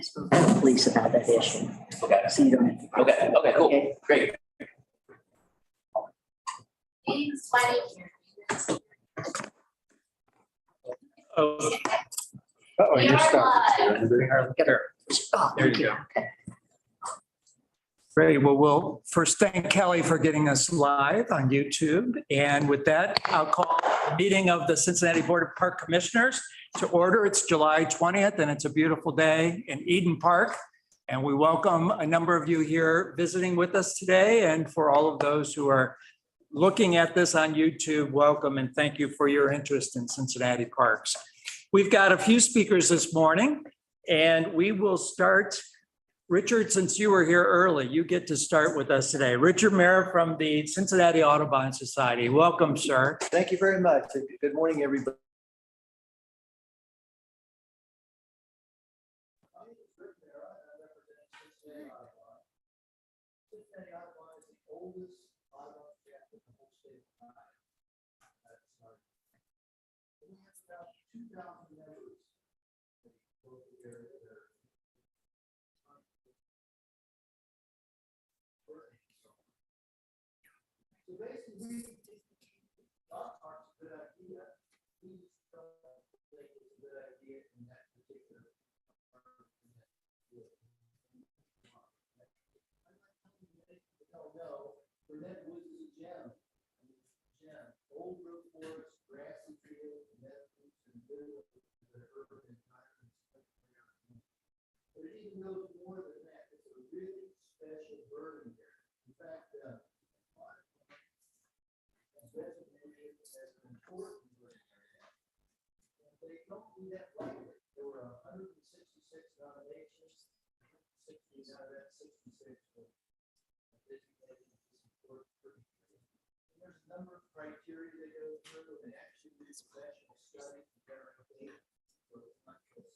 I spoke to the police about that issue. Okay. So you don't have to. Okay. Okay. Cool. Okay. Great. Oh, We you're are stuck. live. Oh, There you go. Okay. Great. Well, we'll first thank Kelly for getting us live on YouTube. And with that, I'll call the meeting of the Cincinnati Board of Park Commissioners to order. It's July 20th and it's a beautiful day in Eden Park. And we welcome a number of you here visiting with us today. And for all of those who are looking at this on YouTube, welcome and thank you for your interest in Cincinnati parks. We've got a few speakers this morning and we will start. Richard, since you were here early, you get to start with us today. Richard Mayer from the Cincinnati Audubon Society. Welcome, sir. Thank you very much. Good morning, everybody. Cincinnati Audubon is the oldest Audubon chapter in the whole state of Ohio. We have about 2,000 members. So basically, dog park's a good idea. We just don't think it's a good idea in that particular park. Don't know, Burnett Woods is a gem. Old growth forest, grassy field, meadows, and good urban environments. But it even goes more than that. It's a really special bird in there. In fact, designated as an important bird area. And they don't do that lightly. There were 166 nominations, 60 out of that 66 were designated as this important bird area. And there's a number of criteria they go through, and they actually do professional study to verify. So it's not just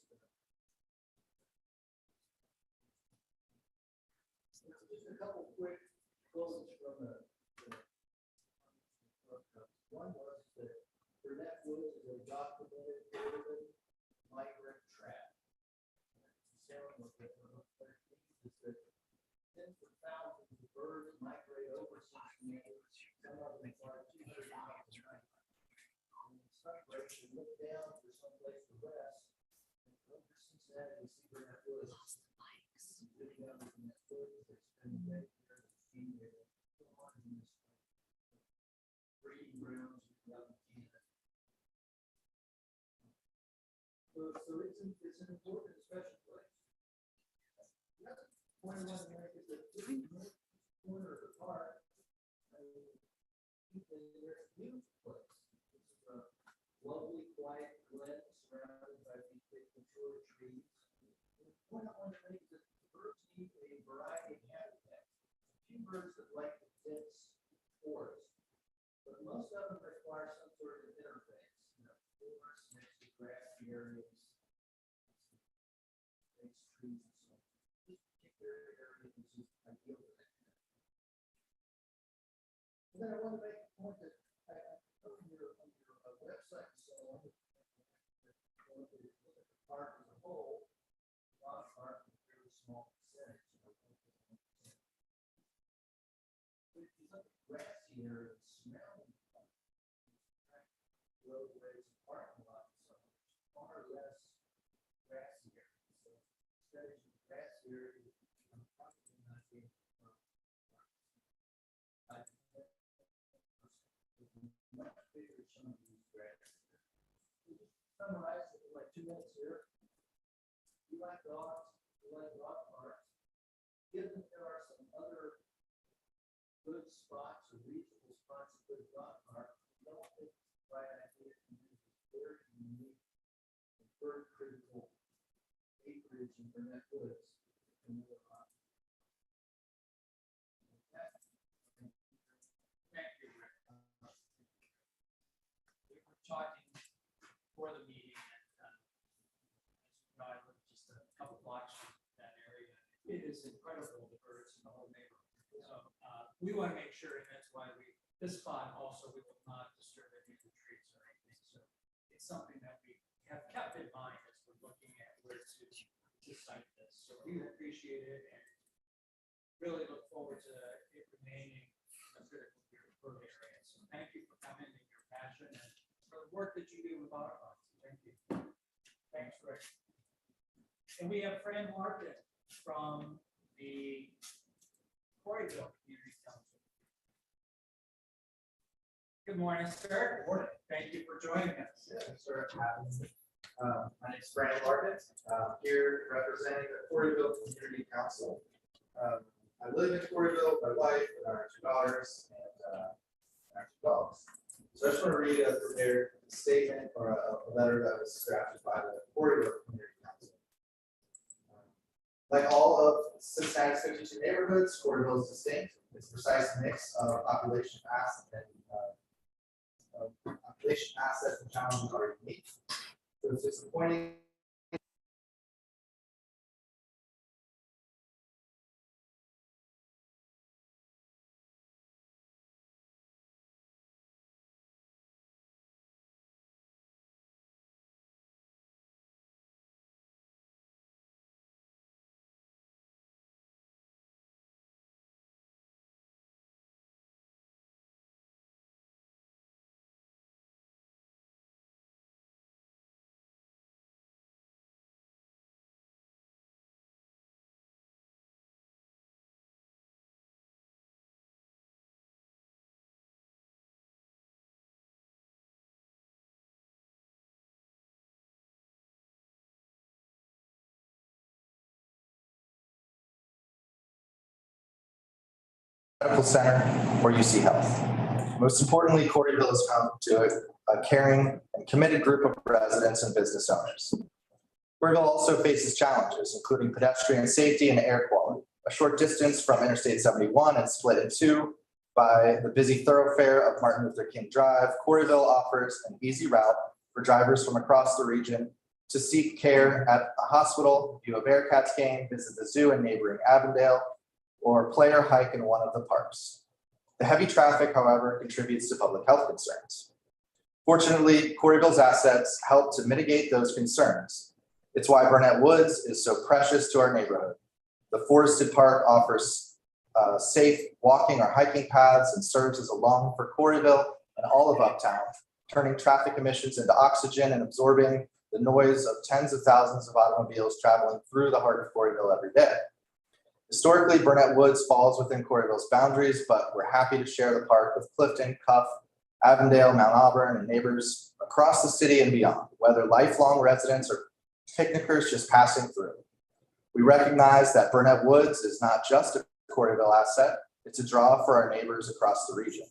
just a couple quick quotes from the one was that Burnett Woods is a documented urban migrant trap. The sound was that is that tens of thousands of birds migrate over Cincinnati. Some of them fly 200 miles an hour. And in some breaks, you look down for someplace to rest. And over Cincinnati, you see Burnett Woods. Living out in that woods, they spend the day there, they feed there, breeding grounds throughout Canada. So it's an important and special place. The other point I want to make is that this corner of the park, it's a beautiful place. It's a lovely, quiet glen surrounded by these big mature trees. And the point I want to make is that the birds need a variety of habitats. A few birds that like the dense forest. But most of them require some sort of interface, forests next to grassy areas, trees, and so on. This particular area is just ideal for that. And then I want to make a point that I put on your website, so I want to look at the park as a whole. A lot of park is a very small percentage. But if you look at grassy areas, roadways, parking lots, so far less grassy areas. So instead of grassy areas, probably not being much bigger chunk of these grassy areas. So just summarize it in like 2 minutes here. You like dogs, you like dog parks. Given there are some other good spots or reasonable spots at good dog park, you don't think right idea to use this very unique and bird critical acreage in Burnett Woods. Thank you. We were talking before the meeting and I live just a couple blocks from that area. It is incredible, the birds in the whole neighborhood. So we want to make sure, and that's why this spot also, we will not disturb any of the trees or anything. So it's something that we have kept in mind as we're looking at where to just like this. So we appreciate it and really look forward to it remaining a critical for the area. So thank you for coming and your passion and for the work that you do with Audubon. Thank you. Thanks, Rick. And we have Fran Martin from the Quarryville Community Council. Good morning, sir. Good morning. Thank you for joining us. Yeah, sir. My name is Brandon Martin. Here representing the Quarryville Community Council. I live in Quarryville with my wife and our 2 daughters and our 2 dogs. So I just want to read a prepared statement or a letter that was drafted by the Quarryville Community Council. Like all of Cincinnati's 52 neighborhoods, Quarryville is distinct. Its precise mix of population assets and challenges are unique. So it's disappointing. Medical Center or UC Health. Most importantly, Quarryville has come to a caring and committed group of residents and business owners. Quarryville also faces challenges, including pedestrian safety and air quality. A short distance from Interstate 71 and split in 2 by the busy thoroughfare of Martin Luther King Drive, Quarryville offers an easy route for drivers from across the region to seek care at a hospital, view a Bearcats game, visit the zoo in neighboring Avondale, or play or hike in one of the parks. The heavy traffic, however, contributes to public health concerns. Fortunately, Quarryville's assets help to mitigate those concerns. It's why Burnett Woods is so precious to our neighborhood. The forested park offers safe walking or hiking paths and serves as a lung for Quarryville and all of Uptown, turning traffic emissions into oxygen and absorbing the noise of tens of thousands of automobiles traveling through the heart of Quarryville every day. Historically, Burnett Woods falls within Quarryville's boundaries, but we're happy to share the park with Clifton, Cuff, Avondale, Mount Auburn, and neighbors across the city and beyond, whether lifelong residents or picnickers just passing through. We recognize that Burnett Woods is not just a Quarryville asset, it's a draw for our neighbors across the region.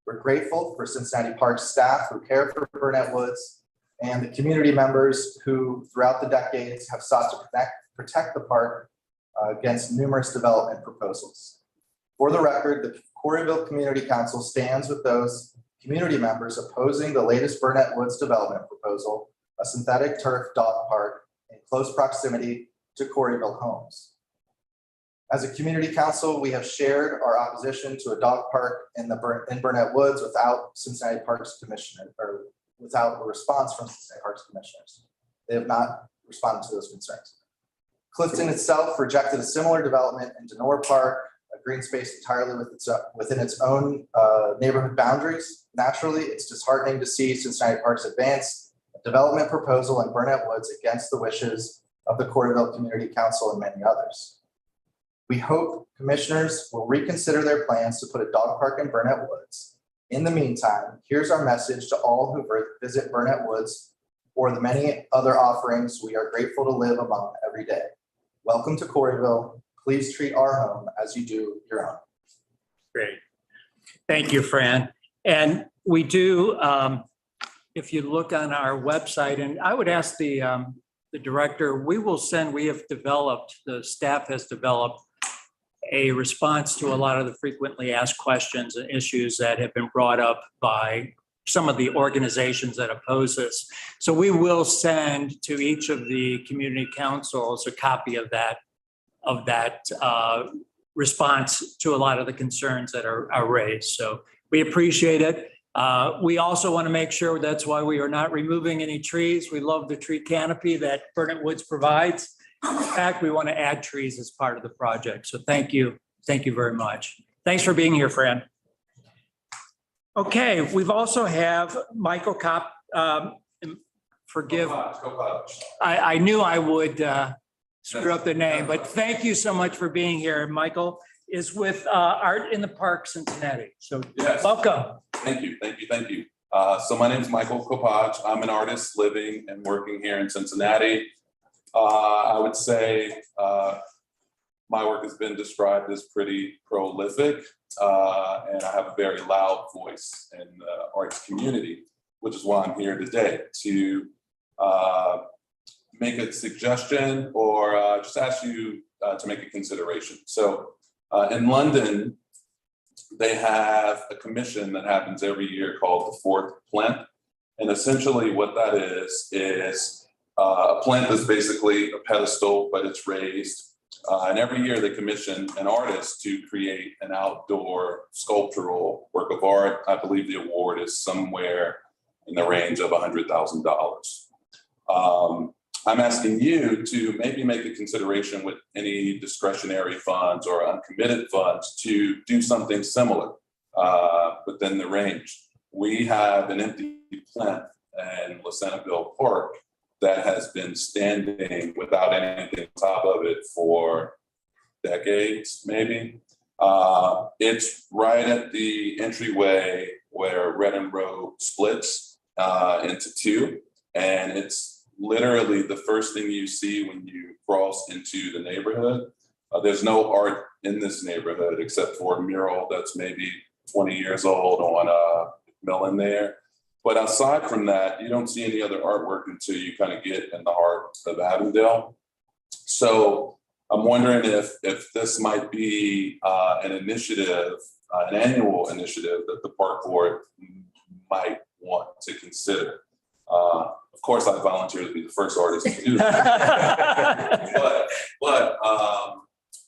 We're grateful for Cincinnati Parks staff who care for Burnett Woods and the community members who throughout the decades have sought to protect the park against numerous development proposals. For the record, the Quarryville Community Council stands with those community members opposing the latest Burnett Woods development proposal, a synthetic turf dog park in close proximity to Quarryville homes. As a community council, we have shared our opposition to a dog park in Burnett Woods without Cincinnati Parks Commissioner, or without a response from Cincinnati Parks Commissioners. They have not responded to those concerns. Clifton itself rejected a similar development in Denora Park, a green space entirely within its own neighborhood boundaries. Naturally, it's disheartening to see Cincinnati Parks advance a development proposal in Burnett Woods against the wishes of the Quarryville Community Council and many others. We hope commissioners will reconsider their plans to put a dog park in Burnett Woods. In the meantime, here's our message to all who visit Burnett Woods or the many other offerings we are grateful to live among every day. Welcome to Quarryville. Please treat our home as you do your own. Great. Thank you, Fran. And we do, if you look on our website, and I would ask the director, the staff has developed a response to a lot of the frequently asked questions and issues that have been brought up by some of the organizations that oppose us. So we will send to each of the community councils a copy of that response to a lot of the concerns that are raised. So we appreciate it. We also want to make sure that's why we are not removing any trees. We love the tree canopy that Burnett Woods provides. In fact, we want to add trees as part of the project. So thank you. Thank you very much. Thanks for being here, Fran. Okay, we've also have Michael Kopp. Forgive, I knew I would screw up the name, but thank you so much for being here. Michael is with Art in the Park Cincinnati. So Yes. welcome. Thank you. So my name is Michael Kopach. I'm an artist living and working here in Cincinnati. I would say my work has been described as pretty prolific, and I have a very loud voice in the arts community, which is why I'm here today to make a suggestion or just ask you to make a consideration. So in London, they have a commission that happens every year called the Fourth Plinth. And essentially what that is a plinth is basically a pedestal, but it's raised. And every year they commission an artist to create an outdoor sculptural work of art. I believe the award is somewhere in the range of $100,000. I'm asking you to maybe make a consideration with any discretionary funds or uncommitted funds to do something similar within the range. We have an empty plinth in Centerville Park that has been standing without anything on top of it for decades, maybe. It's right at the entryway where Redden Road splits into two, and it's literally the first thing you see when you cross into the neighborhood. There's no art in this neighborhood except for a mural that's maybe 20 years old on Millen there. But aside from that, you don't see any other artwork until you kind of get in the heart of Avondale. So I'm wondering if this might be an initiative, an annual initiative that the park board might want to consider. Of course, I volunteer to be the first artist to do that. but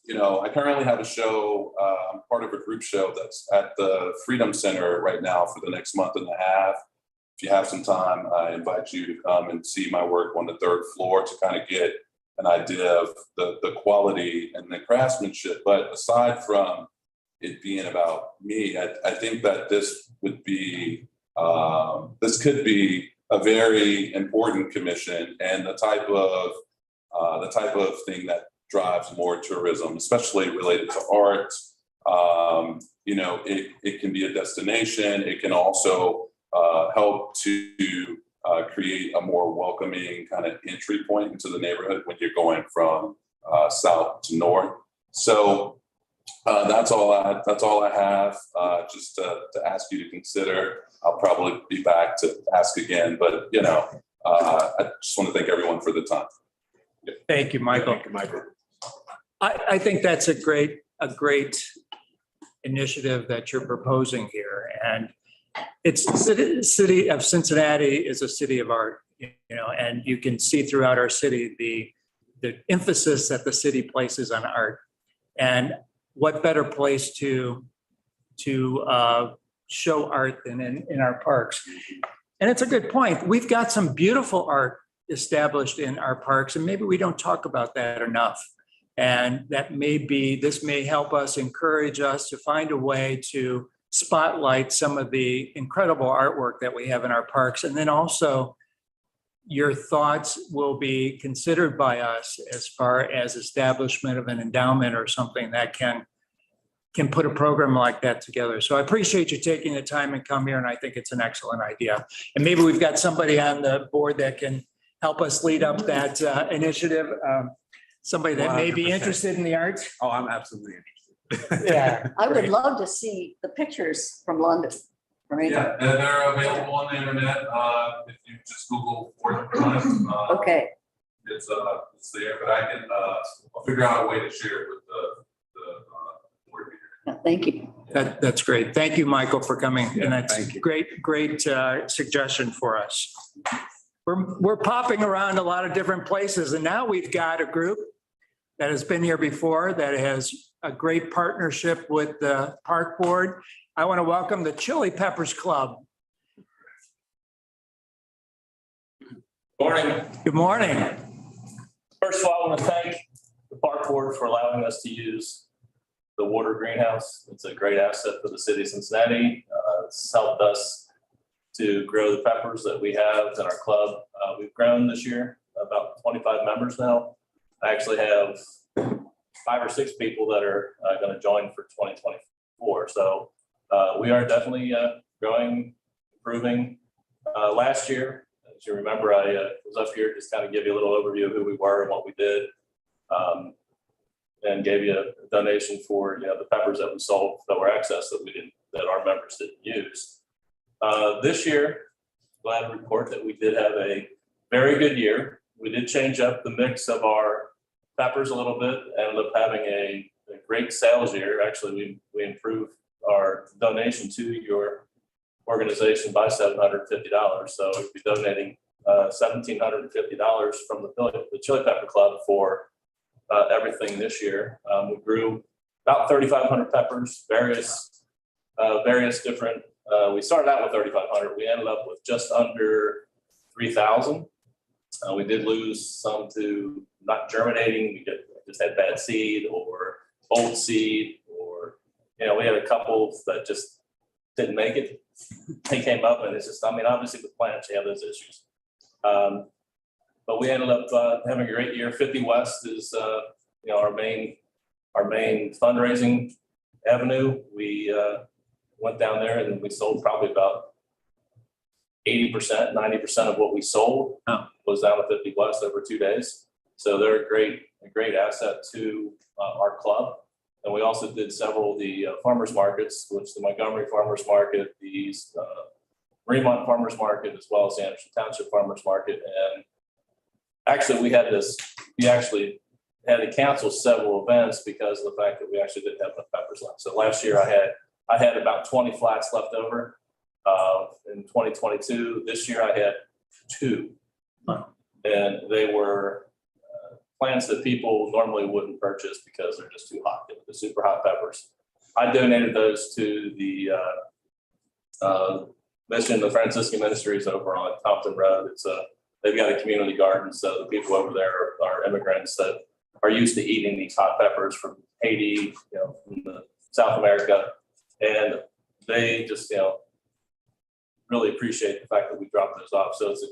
you know, I currently have a show. I'm part of a group show that's at the Freedom Center right now for the next month and a half. If you have some time, I invite you to come and see my work on the third floor to kind of get an idea of the quality and the craftsmanship. But aside from it being about me, I think that this would be, this could be a very important commission and the type of thing that drives more tourism, especially related to art. You know, it can be a destination. It can also help to create a more welcoming kind of entry point into the neighborhood when you're going from south to north. So that's all I have. Just to ask you to consider. I'll probably be back to ask again, but you know, I just want to thank everyone for the time. Thank you, Michael. Thank you, Michael. I think that's a great initiative that you're proposing here. And it's the city of Cincinnati is a city of art, you know, and you can see throughout our city the emphasis that the city places on art. And what better place to show art than in our parks. And it's a good point. We've got some beautiful art established in our parks, and maybe we don't talk about that enough. And that this may help us, encourage us to find a way to spotlight some of the incredible artwork that we have in our parks. And then also your thoughts will be considered by us as far as establishment of an endowment or something that can put a program like that together. So I appreciate you taking the time and come here, and I think it's an excellent idea. And maybe we've got somebody on the board that can help us lead up that initiative. Somebody that may be 100%. Interested in the arts. Oh, I'm absolutely interested. Yeah. I would love to see the pictures from London. Right? Yeah, they're available on the internet. If you just Google Fourth Plinth, Okay, it's there. But I can I'll figure out a way to share it with the board here. yeah, thank you. That's great. Thank you, Michael, for coming. Yeah, And that's thank you. great suggestion for us. We're popping around a lot of different places, and now we've got a group that has been here before that has a great partnership with the park board. I want to welcome the Chili Peppers Club. Morning. Good morning. First of all, I want to thank the park board for allowing us to use the water greenhouse. It's a great asset for the city of Cincinnati. It's helped us to grow the peppers that we have in our club. We've grown this year about 25 members now. I actually have 5 or 6 people that are going to join for 2024. So we are definitely growing, improving. Last year, as you remember, I was up here just kind of give you a little overview of who we were and what we did, and gave you a donation for the peppers that we sold that were excess that our members didn't use. This year, glad to report that we did have a very good year. We did change up the mix of our peppers a little bit, ended up having a great sales year. Actually, we improved our donation to your organization by $750. So we'll be donating $1,750 from the Chili Pepper Club for everything this year. We grew about 3,500 peppers, various different. We started out with 3,500. We ended up with just under 3,000. We did lose some to not germinating. We just had bad seed or old seed, or we had a couple that just didn't make it. They came up, and it's just, obviously with plants, you have those issues. But we ended up having a great year. 50 West is our main fundraising avenue. We went down there and we sold probably about 80%, 90% of what we sold was down at 50 West over 2 days. So they're a great asset to our club. And we also did several of the farmers markets, which the Montgomery Farmers Market, the Fremont Farmers Market, as well as the Anderson Township Farmers Market. And actually, we actually had to cancel several events because of the fact that we actually didn't have enough peppers left. So last year I had about 20 flats left over in 2022. This year I had 2. And they were plants that people normally wouldn't purchase because they're just too hot. The super hot peppers. I donated those to the mission, the Franciscan Ministries over on Compton Road. They've got a community garden, so the people over there are immigrants that are used to eating these hot peppers from Haiti, from South America, and they just really appreciate the fact that we dropped those off. So it's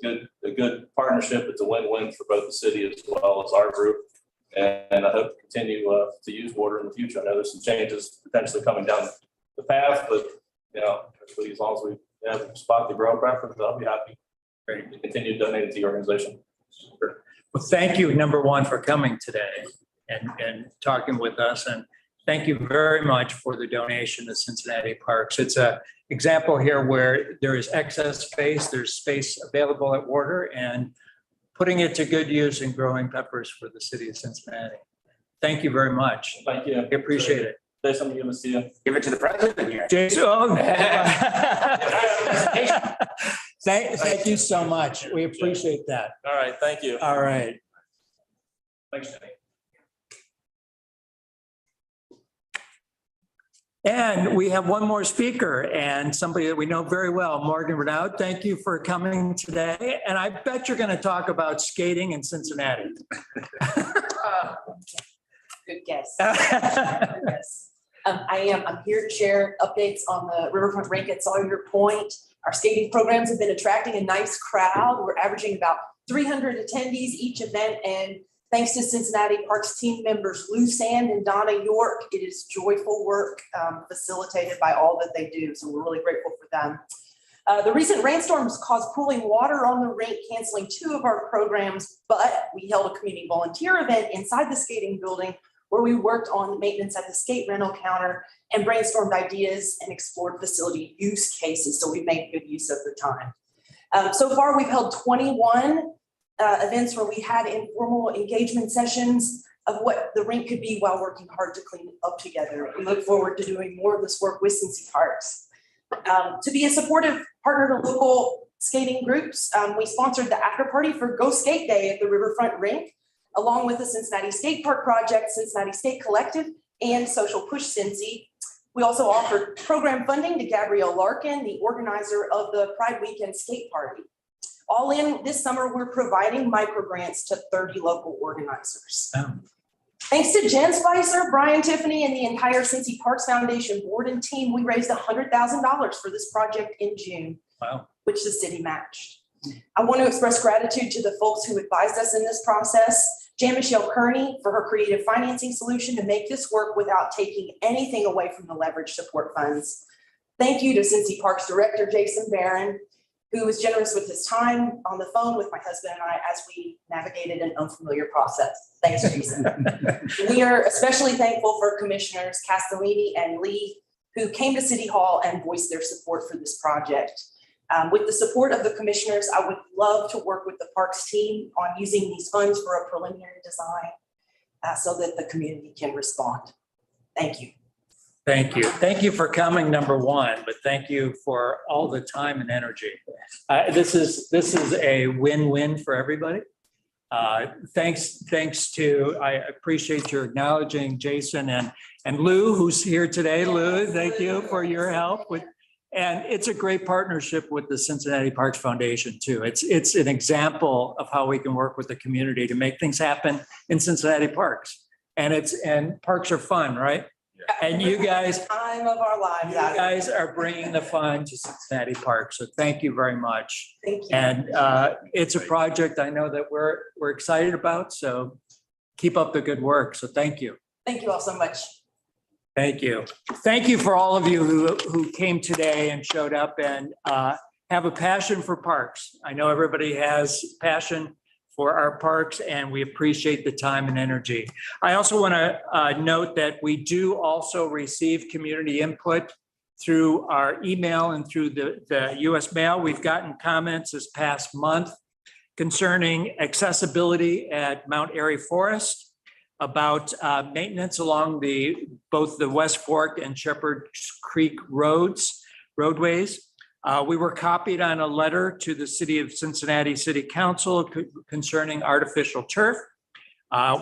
a good partnership. It's a win-win for both the city as well as our group. And I hope to continue to use water in the future. I know there's some changes potentially coming down the path, but hopefully as long as we have a spot to grow preference, I'll be happy to continue donating to the organization. Sure. Well, thank you, number one, for coming today and talking with us. And thank you very much for the donation to Cincinnati Parks. It's an example here where there is excess space, there's space available at water, and putting it to good use in growing peppers for the city of Cincinnati. Thank you very much. Thank you. We appreciate it. There's something to see you. Give it to the president here. Jason, thank you so much. We appreciate that. All right. Thank you. All right. Thanks, Jenny. And we have one more speaker and somebody that we know very well, Morgan Renaud. Thank you for coming today. And I bet you're going to talk about skating in Cincinnati. Good guess. Good guess. I'm here to share updates on the Riverfront Rink at Sawyer Point. Our skating programs have been attracting a nice crowd. We're averaging about 300 attendees each event, and thanks to Cincinnati Parks team members Lou Sand and Donna York, it is joyful work facilitated by all that they do. So we're really grateful for them. The recent rainstorms caused pooling water on the rink, canceling 2 of our programs, but we held a community volunteer event inside the skating building where we worked on the maintenance at the skate rental counter and brainstormed ideas and explored facility use cases. So we made good use of the time. So far, we've held 21 events where we had informal engagement sessions of what the rink could be while working hard to clean up together. We look forward to doing more of this work with Cincy Parks. To be a supportive partner to local skating groups, we sponsored the after party for Go Skate Day at the Riverfront Rink, along with the Cincinnati Skate Park Project, Cincinnati Skate Collective, and Social Push Cincy. We also offered program funding to Gabrielle Larkin, the organizer of the Pride Weekend Skate Party. All in, this summer, we're providing micro grants to 30 local organizers. Oh. Thanks to Jen Spicer, Brian Tiffany, and the entire Cincy Parks Foundation board and team, we raised $100,000 for this project in June. Wow. Which the city matched. I want to express gratitude to the folks who advised us in this process. Jan Michelle Kearney for her creative financing solution to make this work without taking anything away from the leverage support funds. Thank you to Cincy Parks Director Jason Barron, who was generous with his time on the phone with my husband and I as we navigated an unfamiliar process. Thanks, Jason. We are especially thankful for Commissioners Castellini and Lee, who came to City Hall and voiced their support for this project. With the support of the commissioners, I would love to work with the Parks team on using these funds for a preliminary design so that the community can respond. Thank you. Thank you. Thank you for coming, number one, but thank you for all the time and energy. This is a win-win for everybody. Thanks to, I appreciate your acknowledging Jason and Lou, who's here today. Lou, thank you for your help with. And it's a great partnership with the Cincinnati Parks Foundation too. It's an example of how we can work with the community to make things happen in Cincinnati parks. And parks are fun, right? And you guys, Time of our lives. are bringing the fun to Cincinnati Parks. So thank you very much. Thank you. And it's a project I know that we're excited about. So keep up the good work. So thank you. Thank you all so much. Thank you. Thank you for all of you who came today and showed up and have a passion for parks. I know everybody has passion for our parks and we appreciate the time and energy. I also want to note that we do also receive community input through our email and through the US mail. We've gotten comments this past month concerning accessibility at Mount Airy Forest, about maintenance along both the West Fork and Shepherd Creek roadways. We were copied on a letter to the City of Cincinnati City Council concerning artificial turf.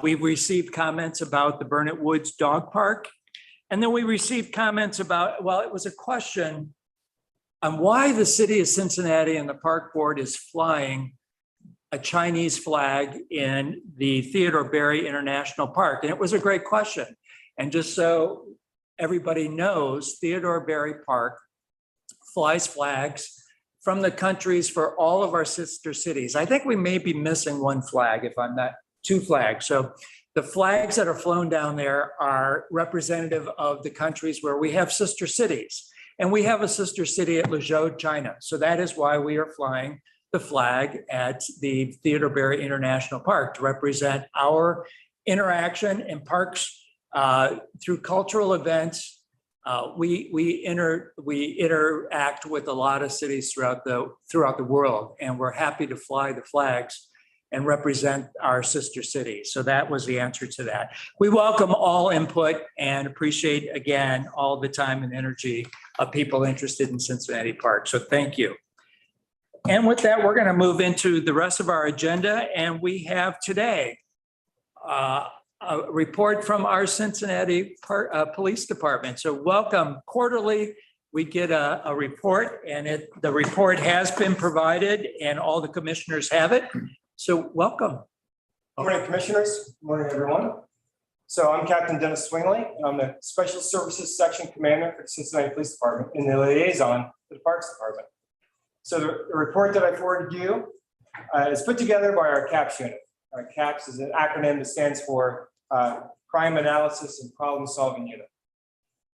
We received comments about the Burnett Woods Dog Park. And then we received comments about, well, it was a question on why the City of Cincinnati and the Park Board is flying a Chinese flag in the Theodore Berry International Park. And it was a great question. And just so everybody knows, Theodore Berry Park flies flags from the countries for all of our sister cities. I think we may be missing one flag, if I'm not, two flags. So the flags that are flown down there are representative of the countries where we have sister cities. And we have a sister city at Luzhou, China. So that is why we are flying the flag at the Theodore Berry International Park to represent our interaction in parks through cultural events. We interact with a lot of cities throughout the world, and we're happy to fly the flags and represent our sister cities. So that was the answer to that. We welcome all input and appreciate, again, all the time and energy of people interested in Cincinnati Park. So thank you. And with that, we're going to move into the rest of our agenda. And we have today a report from our Cincinnati Police Department. So welcome. Quarterly, we get a report, and the report has been provided and all the commissioners have it. So welcome. Good morning, Commissioners. Good morning, everyone. So I'm Captain Dennis Swingley. I'm the Special Services Section Commander for the Cincinnati Police Department and the liaison for the Parks Department. So the report that I forwarded you is put together by our CAPS unit. Our CAPS is an acronym that stands for Crime Analysis and Problem Solving Unit.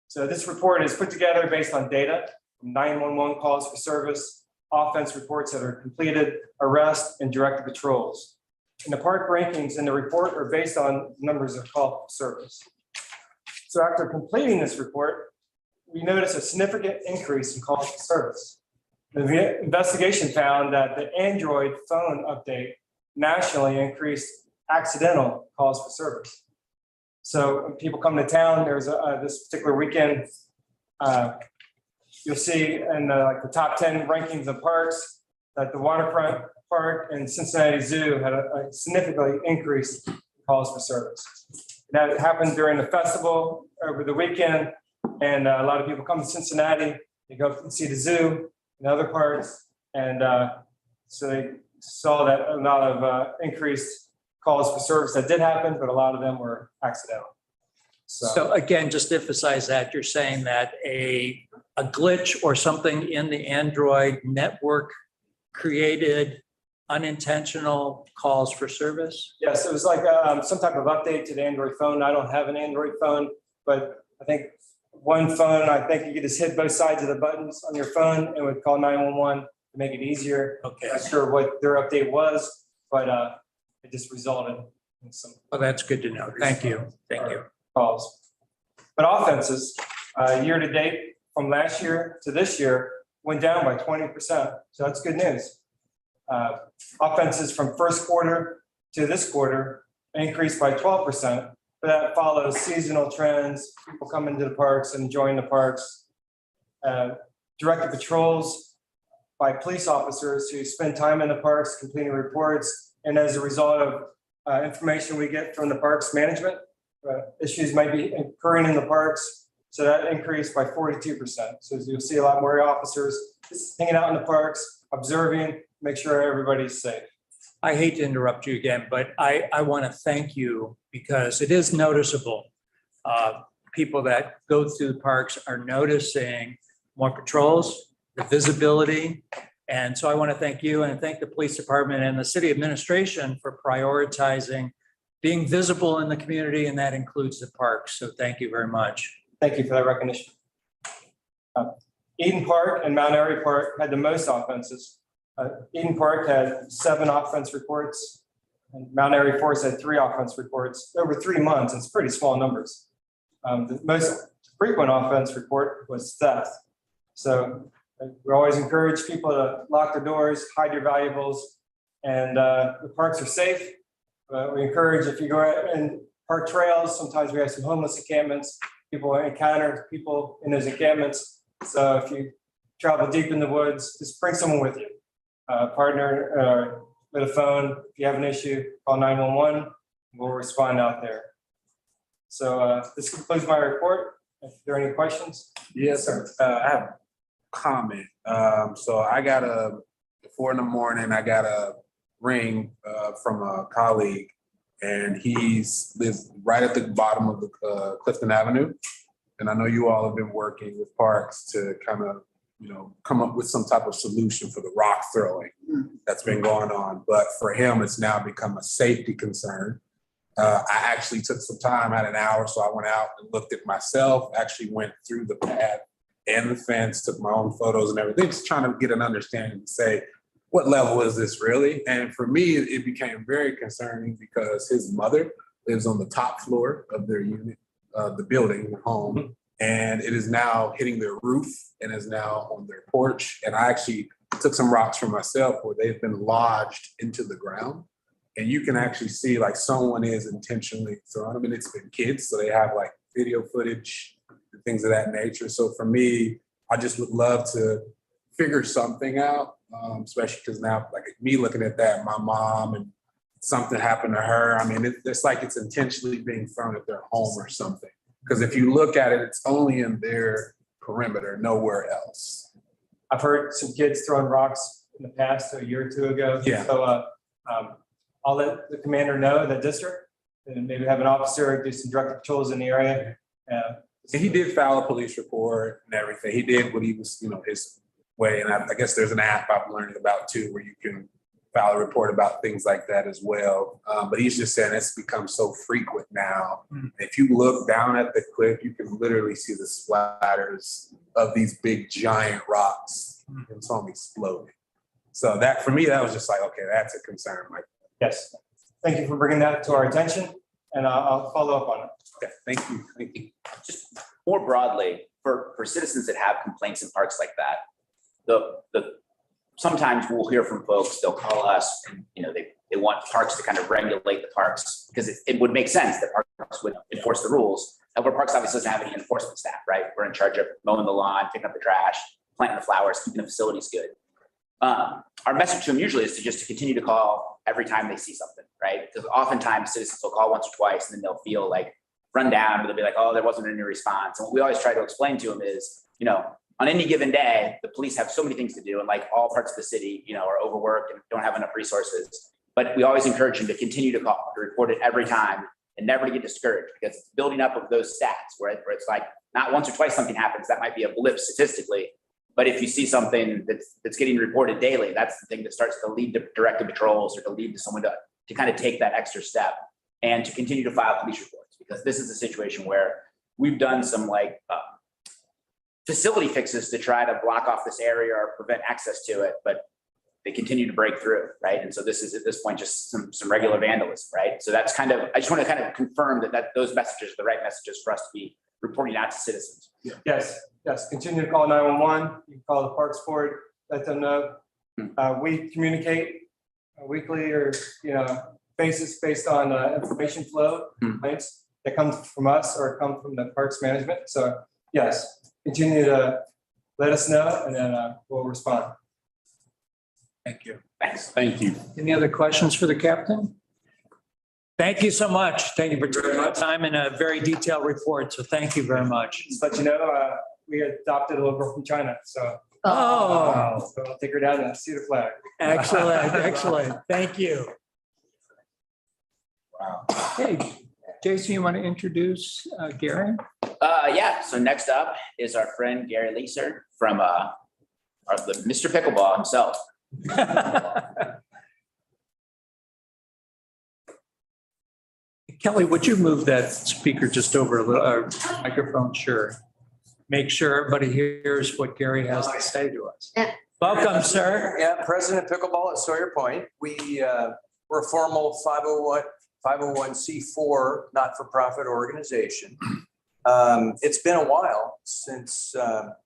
So this report is put together based on data from 911 calls for service, offense reports that are completed, arrests, and directed patrols. And the park rankings in the report are based on numbers of calls for service. So after completing this report, we noticed a significant increase in calls for service. The investigation found that the Android phone update nationally increased accidental calls for service. So when people come to town, there's this particular weekend, you'll see in the top 10 rankings of parks that the Waterfront Park and Cincinnati Zoo had a significantly increased calls for service. That happened during the festival over the weekend, and a lot of people come to Cincinnati, they go and see the zoo and other parks, and So they saw that a lot of increased calls for service that did happen, but a lot of them were accidental. So again, just to emphasize that, you're saying that a glitch or something in the Android network created unintentional calls for service? Yes, it was like some type of update to the Android phone. I don't have an Android phone, but I think one phone, I think you could just hit both sides of the buttons on your phone and would call 911 to make it easier. Okay, Not sure what their update was, but it just resulted in some well, that's good to know. Thank you. Thank you. calls. But offenses, year to date, from last year to this year, went down by 20%. So that's good news. Offenses from first quarter to this quarter increased by 12%. But that follows seasonal trends, people coming to the parks and enjoying the parks. Directed patrols by police officers who spend time in the parks completing reports. And as a result of information we get from the parks management, issues might be occurring in the parks. So that increased by 42%. So you'll see a lot more officers just hanging out in the parks, observing, make sure everybody's safe. I hate to interrupt you again, but I want to thank you because it is noticeable. People that go through the parks are noticing more patrols, the visibility. And so I want to thank you and thank the police department and the city administration for prioritizing being visible in the community, and that includes the parks. So thank you very much. Thank you for that recognition. Eden Park and Mount Airy Park had the most offenses. Eden Park had 7 offense reports, and Mount Airy Forest had 3 offense reports over 3 months. It's pretty small numbers. The most frequent offense report was theft. So we always encourage people to lock their doors, hide your valuables, and the parks are safe. We encourage, if you go out and park trails, sometimes we have some homeless encampments. People encounter people in those encampments. So if you travel deep in the woods, just bring someone with you. Partner with a phone. If you have an issue, call 911. We'll respond out there. So this concludes my report. If there are any questions. Yes, sir. I have a comment. So I got 4 a.m, I got a ring from a colleague, and he's lives right at the bottom of the Clifton Avenue. And I know you all have been working with parks to kind of, come up with some type of solution for the rock throwing that's been going on. But for him, it's now become a safety concern. I actually took some time, had an hour, so I went out and looked at myself, actually went through the path and the fence, took my own photos and everything, just trying to get an understanding and say, what level is this really? And for me, it became very concerning because his mother lives on the top floor of their unit, the building, the home, and it is now hitting their roof and is now on their porch. And I actually took some rocks for myself where they've been lodged into the ground. And you can actually see like someone is intentionally throwing them, and it's been kids, so they have like video footage and things of that nature. So for me, I just would love to figure something out, especially because now, like me looking at that, my mom and something happened to her. I mean, it's like it's intentionally being thrown at their home or something. Because if you look at it, it's only in their perimeter, nowhere else. I've heard some kids throwing rocks in the past, a year or 2 ago. Yeah. So I'll let the commander know, the district, and maybe have an officer do some direct patrols in the area. And he did file a police report and everything. He did what he was, his way. And I guess there's an app I'm learning about too, where you can file a report about things like that as well. But he's just saying it's become so frequent now. If you look down at the cliff, you can literally see the splatters of these big giant rocks and some exploding. So that, for me, that was just like, okay, that's a concern. Like, yes, thank you for bringing that to our attention, and I'll follow up on it. okay, thank you. Thank you. Just more broadly, for citizens that have complaints in parks like that, the sometimes we'll hear from folks, they'll call us and, they want parks to kind of regulate the parks because it would make sense that parks would enforce the rules. However, parks obviously doesn't have any enforcement staff, right? We're in charge of mowing the lawn, picking up the trash, planting the flowers, keeping the facilities good. Our message to them usually is to continue to call every time they see something, right? Because oftentimes citizens will call once or twice and then they'll feel like run down, or they'll be like, oh, there wasn't any response. And what we always try to explain to them is, on any given day, the police have so many things to do, and like all parts of the city, are overworked and don't have enough resources. But we always encourage them to continue to call, to report it every time, and never to get discouraged, because it's building up of those stats where it's like not once or twice something happens, that might be a blip statistically. But if you see something that's getting reported daily, that's the thing that starts to lead to directed patrols, or to lead to someone to kind of take that extra step and to continue to file police reports, because this is a situation where we've done some facility fixes to try to block off this area or prevent access to it, but they continue to break through, right? And so this is at this point just some regular vandalism, right? So that's I just want to kind of confirm that those messages are the right messages for us to be reporting out to citizens. Yes, continue to call 911. You can call the Parks Board, let them know. We communicate weekly or, basis based on information flow, complaints that come from us or come from the Parks Management. So yes, continue to let us know, and then we'll respond. Thank you. Thanks. Thank you. Any other questions for the captain? Thank you so much. Thank you for taking the time and a very detailed report. So thank you very much. Just let you know, we adopted a little girl from China, so Oh, so I'll take her down and see the flag. excellent, excellent. Thank you. Wow. Hey, Jason, you want to introduce Gary? Yeah, so next up is our friend Gary Leeser from the Mr. Pickleball himself. Kelly, would you move that speaker just over a little, microphone? Sure. Make sure everybody hears what Gary has to say to us. Welcome, sir. Yeah, President Pickleball at Sawyer Point. We're a formal 501c4 not-for-profit organization. It's been a while since, there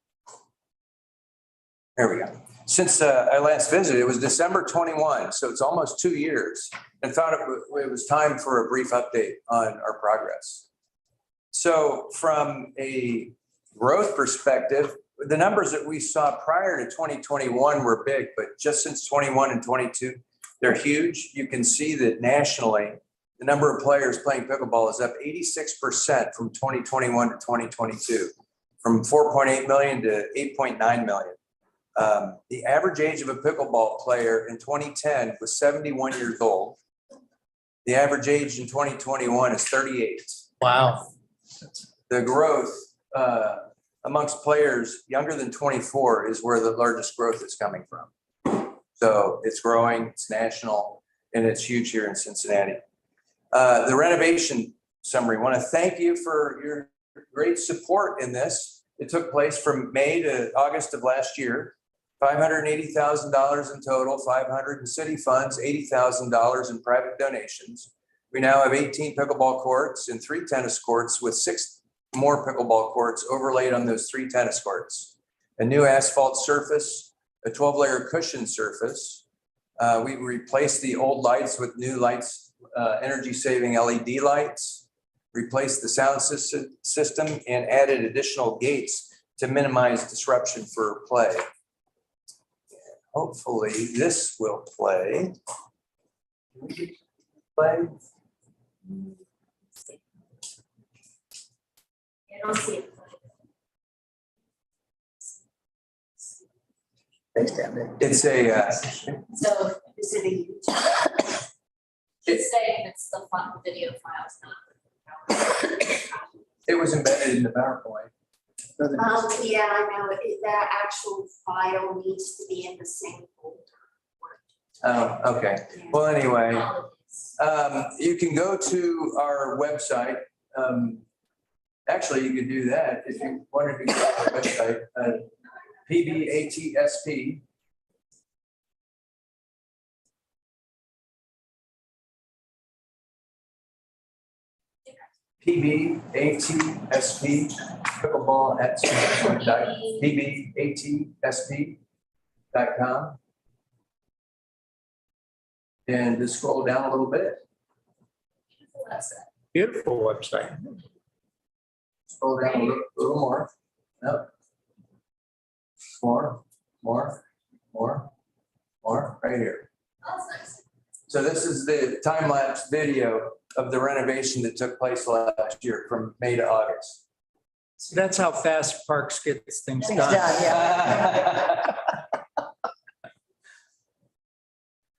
we go. Since I last visited, it was December 21, so it's almost 2 years, and thought it was time for a brief update on our progress. So from a growth perspective, the numbers that we saw prior to 2021 were big, but just since 21 and 22, they're huge. You can see that nationally, the number of players playing pickleball is up 86% from 2021 to 2022, from 4.8 million to 8.9 million. The average age of a pickleball player in 2010 was 71 years old. The average age in 2021 is 38. Wow. The growth amongst players younger than 24 is where the largest growth is coming from. So it's growing, it's national, and it's huge here in Cincinnati. The renovation summary, want to thank you for your great support in this. It took place from May to August of last year. $580,000 in total, $500 in city funds, $80,000 in private donations. We now have 18 pickleball courts and 3 tennis courts, with 6 more pickleball courts overlaid on those 3 tennis courts. A new asphalt surface, a 12-layer cushion surface. We replaced the old lights with new lights, energy-saving LED lights, replaced the sound system, and added additional gates to minimize disruption for play. Hopefully this will play. Play. I don't see it. It's a, So is it a YouTube? It's saying it's the video files, not. it was embedded in the PowerPoint. Yeah, I know, that actual file needs to be in the same folder. Oh, okay. Well, anyway, you can go to our website. Actually, you could do that if you wanted to go to our website, PBATSP. PBATSP, pickleball at PBATSP.com. And just scroll down a little bit. Beautiful website. Scroll down a little more. Nope. More, right here. So this is the time-lapse video of the renovation that took place last year from May to August. That's how fast Parks gets things Things done. done, yeah.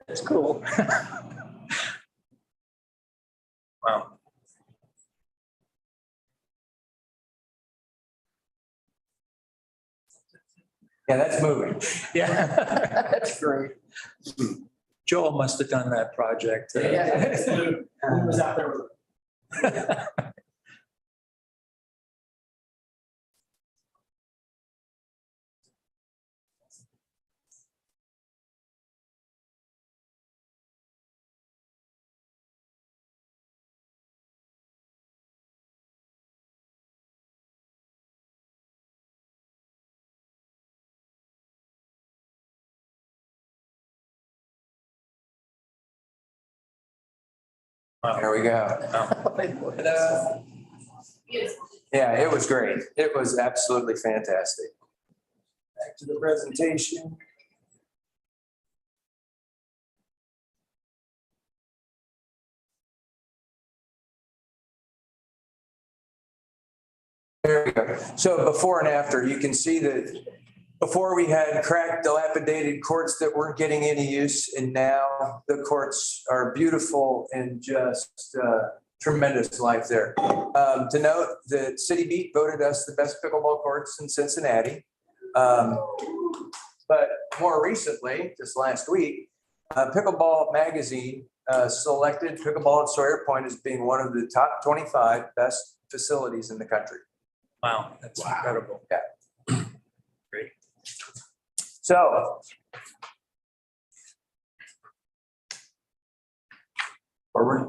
That's cool. Wow. Yeah, that's moving. Yeah. That's great. Joel must have done that project. was out there with There we go. Yeah, it was great. It was absolutely fantastic. Back to the presentation. There we go. So before and after, you can see that before we had cracked, dilapidated courts that weren't getting any use, and now the courts are beautiful and just tremendous life there. To note that City Beat voted us the best pickleball courts in Cincinnati. But more recently, just last week, Pickleball Magazine selected pickleball at Sawyer Point as being one of the top 25 best facilities in the country. Wow, that's incredible. Yeah. Great. So. Forward.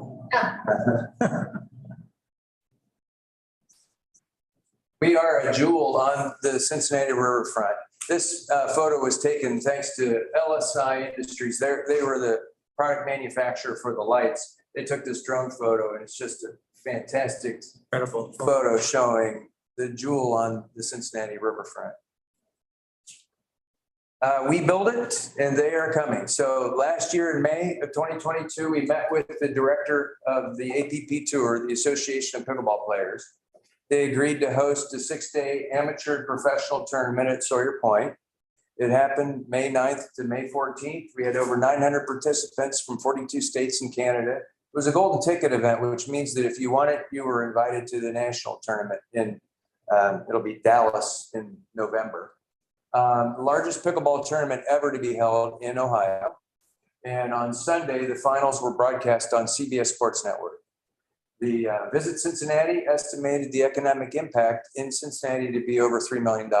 We are a jewel on the Cincinnati riverfront. This photo was taken thanks to LSI Industries. They were the product manufacturer for the lights. They took this drone photo, and it's just a fantastic Incredible. photo showing the jewel on the Cincinnati riverfront. We build it and they are coming. So last year in May of 2022, we met with the director of the APP Tour, the Association of Pickleball Players. They agreed to host a 6-day amateur professional tournament at Sawyer Point. It happened May 9th to May 14th. We had over 900 participants from 42 states and Canada. It was a golden ticket event, which means that if you won it, you were invited to the national tournament in it'll be Dallas in November. The largest pickleball tournament ever to be held in Ohio. And on Sunday, the finals were broadcast on CBS Sports Network. The Visit Cincinnati estimated the economic impact in Cincinnati to be over $3 million.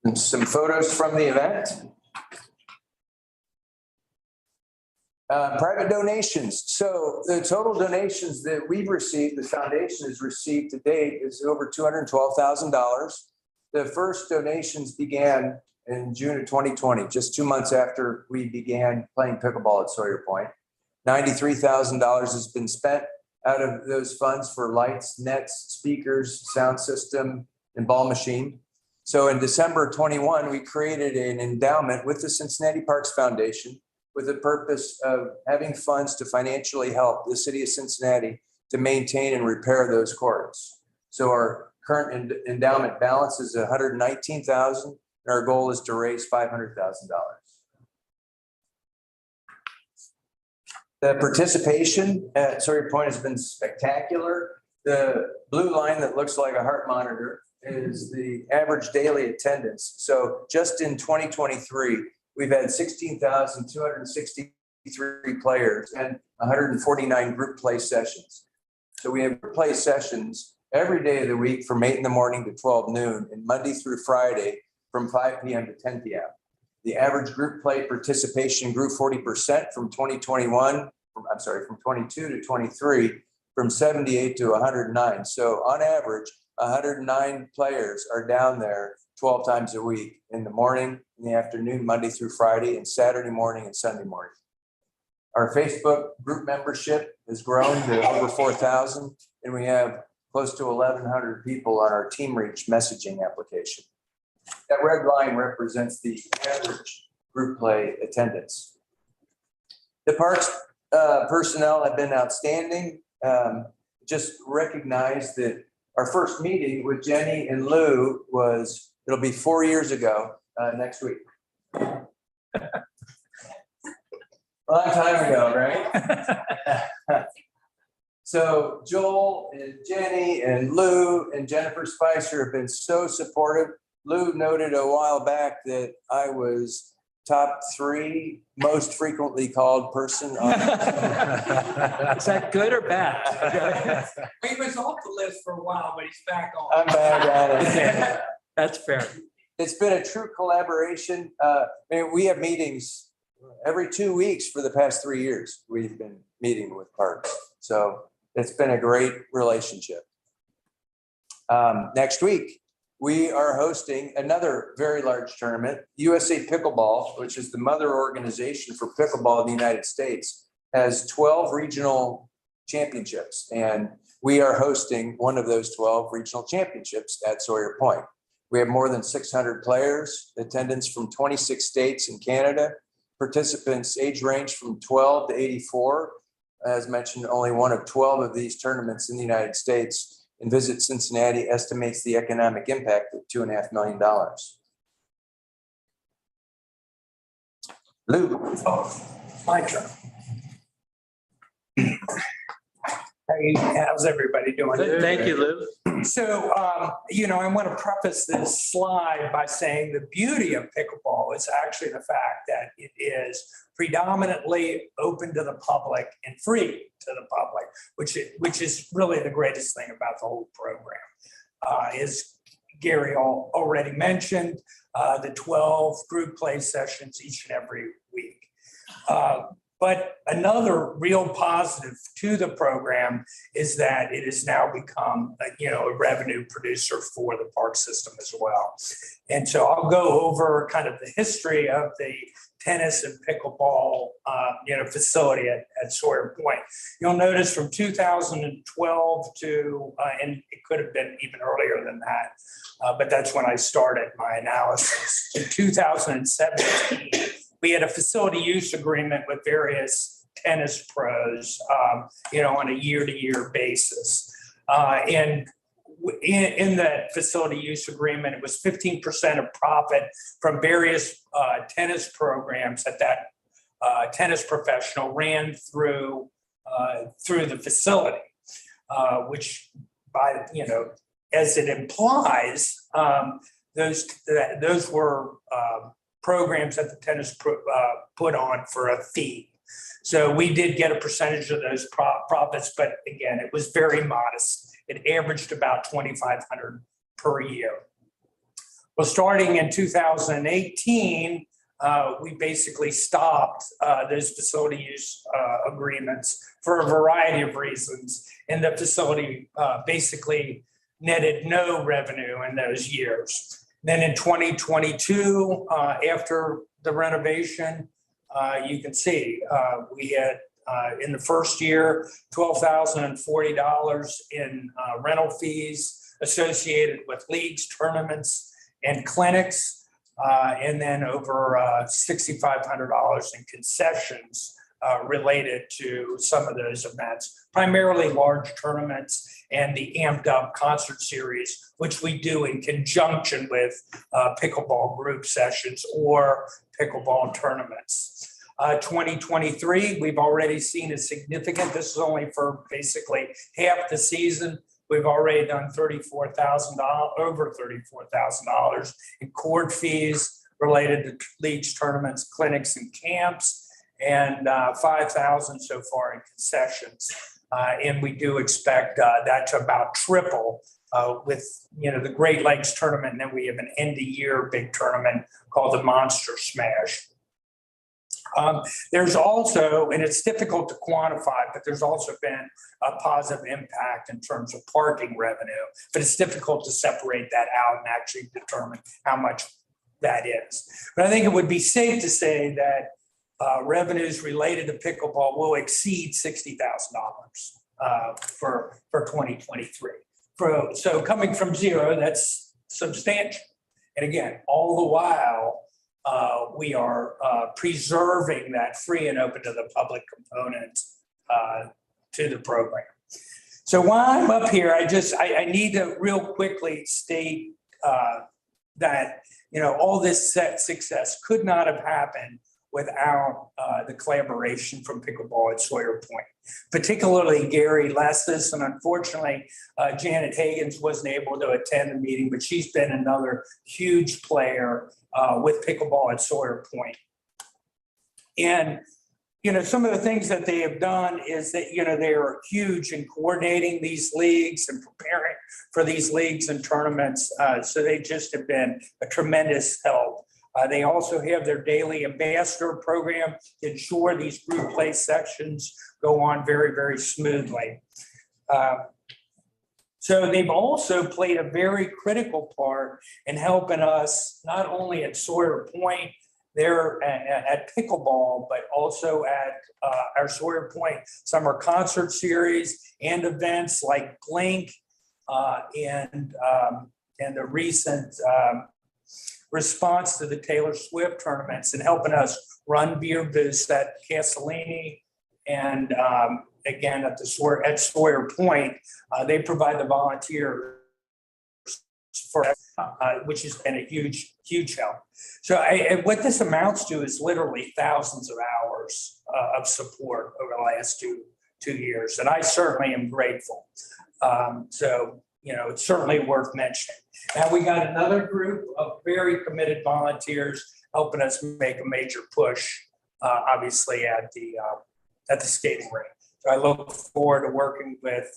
And some photos from the event. Private donations. So the total donations that we've received, the foundation has received to date, is over $212,000. The first donations began in June of 2020, just 2 months after we began playing pickleball at Sawyer Point. $93,000 has been spent out of those funds for lights, nets, speakers, sound system, and ball machine. So in December 21, we created an endowment with the Cincinnati Parks Foundation with the purpose of having funds to financially help the city of Cincinnati to maintain and repair those courts. So our current endowment balance is $119,000, and our goal is to raise $500,000. The participation at Sawyer Point has been spectacular. The blue line that looks like a heart monitor is the average daily attendance. So just in 2023, we've had 16,263 players and 149 group play sessions. So we have group play sessions every day of the week from 8 in the morning to 12 noon and Monday through Friday from 5 p.m. to 10 p.m. The average group play participation grew 40% from 22 to 23, from 78 to 109. So on average, 109 players are down there 12 times a week, in the morning, in the afternoon, Monday through Friday, and Saturday morning and Sunday morning. Our Facebook group membership has grown to over 4,000, and we have close to 1,100 people on our Team Reach messaging application. That red line represents the average group play attendance. The parks personnel have been outstanding. just recognize that our first meeting with Jenny and Lou it'll be 4 years ago next week. A long time ago, right? So Joel and Jenny and Lou and Jennifer Spicer have been so supportive. Lou noted a while back that I was top 3 most frequently called person on. Is that good or bad? He was off the list for a while, but he's back on. I'm bad at it. That's fair. It's been a true collaboration. We have meetings every 2 weeks for the past 3 years. We've been meeting with parks. So it's been a great relationship. Next week, we are hosting another very large tournament. USA Pickleball, which is the mother organization for pickleball in the United States, has 12 regional championships. And we are hosting one of those 12 regional championships at Sawyer Point. We have more than 600 players, attendance from 26 states and Canada. Participants age range from 12 to 84. As mentioned, only one of 12 of these tournaments in the United States. And Visit Cincinnati estimates the economic impact of $2.5 million. Lou. My turn. How's everybody doing? Thank you, Lou. So, I want to preface this slide by saying the beauty of pickleball is actually the fact that it is predominantly open to the public and free to the public, which is really the greatest thing about the whole program. As Gary already mentioned, the 12 group play sessions each and every week. But another real positive to the program is that it has now become, a revenue producer for the park system as well. And so I'll go over kind of the history of the tennis and pickleball, facility at Sawyer Point. You'll notice from 2012 to, and it could have been even earlier than that, but that's when I started my analysis. In 2017, we had a facility use agreement with various tennis pros, on a year-to-year basis. And in that facility use agreement, it was 15% of profit from various tennis programs that tennis professional ran through the facility, which as it implies, those were programs that the tennis put on for a fee. So we did get a percentage of those profits, but again, it was very modest. It averaged about $2,500 per year. Well, starting in 2018, we basically stopped those facility use agreements for a variety of reasons. And the facility basically netted no revenue in those years. Then in 2022, after the renovation, you can see we had in the first year, $12,040 in rental fees associated with leagues, tournaments, and clinics, and then over $6,500 in concessions related to some of those events, primarily large tournaments and the amped up concert series, which we do in conjunction with pickleball group sessions or pickleball tournaments. 2023, we've already seen a significant, this is only for basically half the season. We've already done over $34,000 in court fees related to leagues, tournaments, clinics, and camps, and $5,000 so far in concessions. And we do expect that to about triple with the Great Lakes tournament. And then we have an end of year big tournament called the Monster Smash. There's also, and it's difficult to quantify, but there's also been a positive impact in terms of parking revenue, but it's difficult to separate that out and actually determine how much that is. But I think it would be safe to say that revenues related to pickleball will exceed $60,000 for 2023. So coming from zero, that's substantial. And again, all the while, we are preserving that free and open to the public component to the program. So while I'm up here, I need to real quickly state that, all this success could not have happened without the collaboration from Pickleball at Sawyer Point, particularly Gary Lestis. And unfortunately, Janet Higgins wasn't able to attend the meeting, but she's been another huge player with Pickleball at Sawyer Point. And some of the things that they have done is that, they are huge in coordinating these leagues and preparing for these leagues and tournaments. So they just have been a tremendous help. They also have their daily ambassador program to ensure these group play sections go on very, very smoothly. So they've also played a very critical part in helping us, not only at Sawyer Point, there at Pickleball, but also at our Sawyer Point Summer Concert Series and events like Blink and the recent response to the Taylor Swift tournaments and helping us run beer booths at Castellini and again at Sawyer Point. They provide the volunteers for which has been a huge help. So what this amounts to is literally thousands of hours of support over the last two years, and I certainly am grateful. So it's certainly worth mentioning. Now we got another group of very committed volunteers helping us make a major push, obviously at the skating rink. So I look forward to working with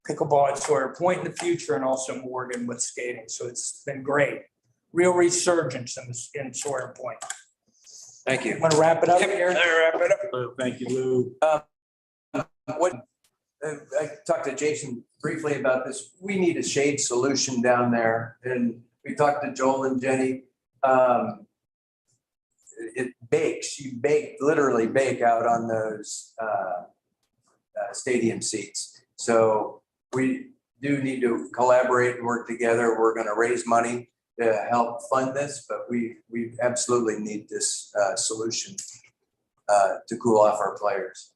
Pickleball at Sawyer Point in the future, and also Morgan with skating. So it's been great. Real resurgence in Sawyer Point. Thank you. Want to wrap it up here? Wrap it up. Thank you, Lou. I talked to Jason briefly about this. We need a shade solution down there. And we talked to Joel and Jenny. It bakes, you literally bake out on those stadium seats. So we do need to collaborate and work together. We're going to raise money to help fund this, but we absolutely need this solution to cool off our players.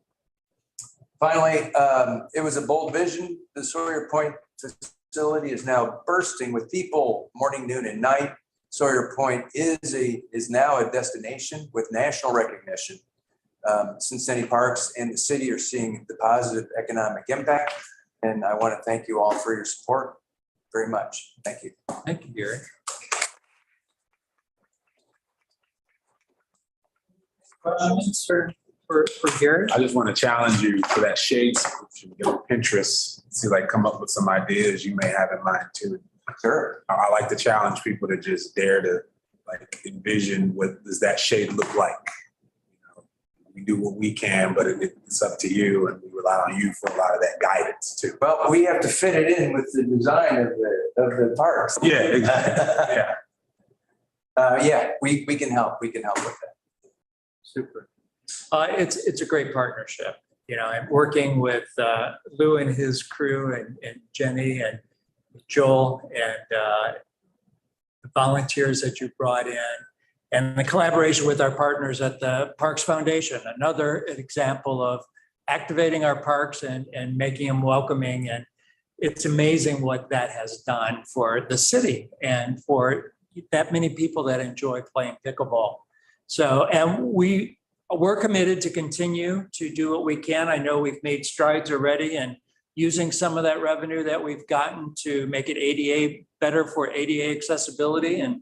Finally, it was a bold vision. The Sawyer Point facility is now bursting with people morning, noon, and night. Sawyer Point is now a destination with national recognition. Cincinnati Parks and the city are seeing the positive economic impact. And I want to thank you all for your support very much. Thank you. Thank you, Gary. Questions for Gary? I just want to challenge you for that shade solution. Get on Pinterest, see come up with some ideas you may have in mind too. Sure. I like to challenge people to just dare to envision what does that shade look like. We do what we can, but it's up to you, and we rely on you for a lot of that guidance too. Well, we have to fit it in with the design of the parks. Yeah, exactly. Yeah, we can help. We can help with that. Super. It's a great partnership. I'm working with Lou and his crew and Jenny and Joel and the volunteers that you brought in, and the collaboration with our partners at the Parks Foundation, another example of activating our parks and making them welcoming. And it's amazing what that has done for the city and for that many people that enjoy playing pickleball. So, and we're committed to continue to do what we can. I know we've made strides already and using some of that revenue that we've gotten to make it ADA better for ADA accessibility and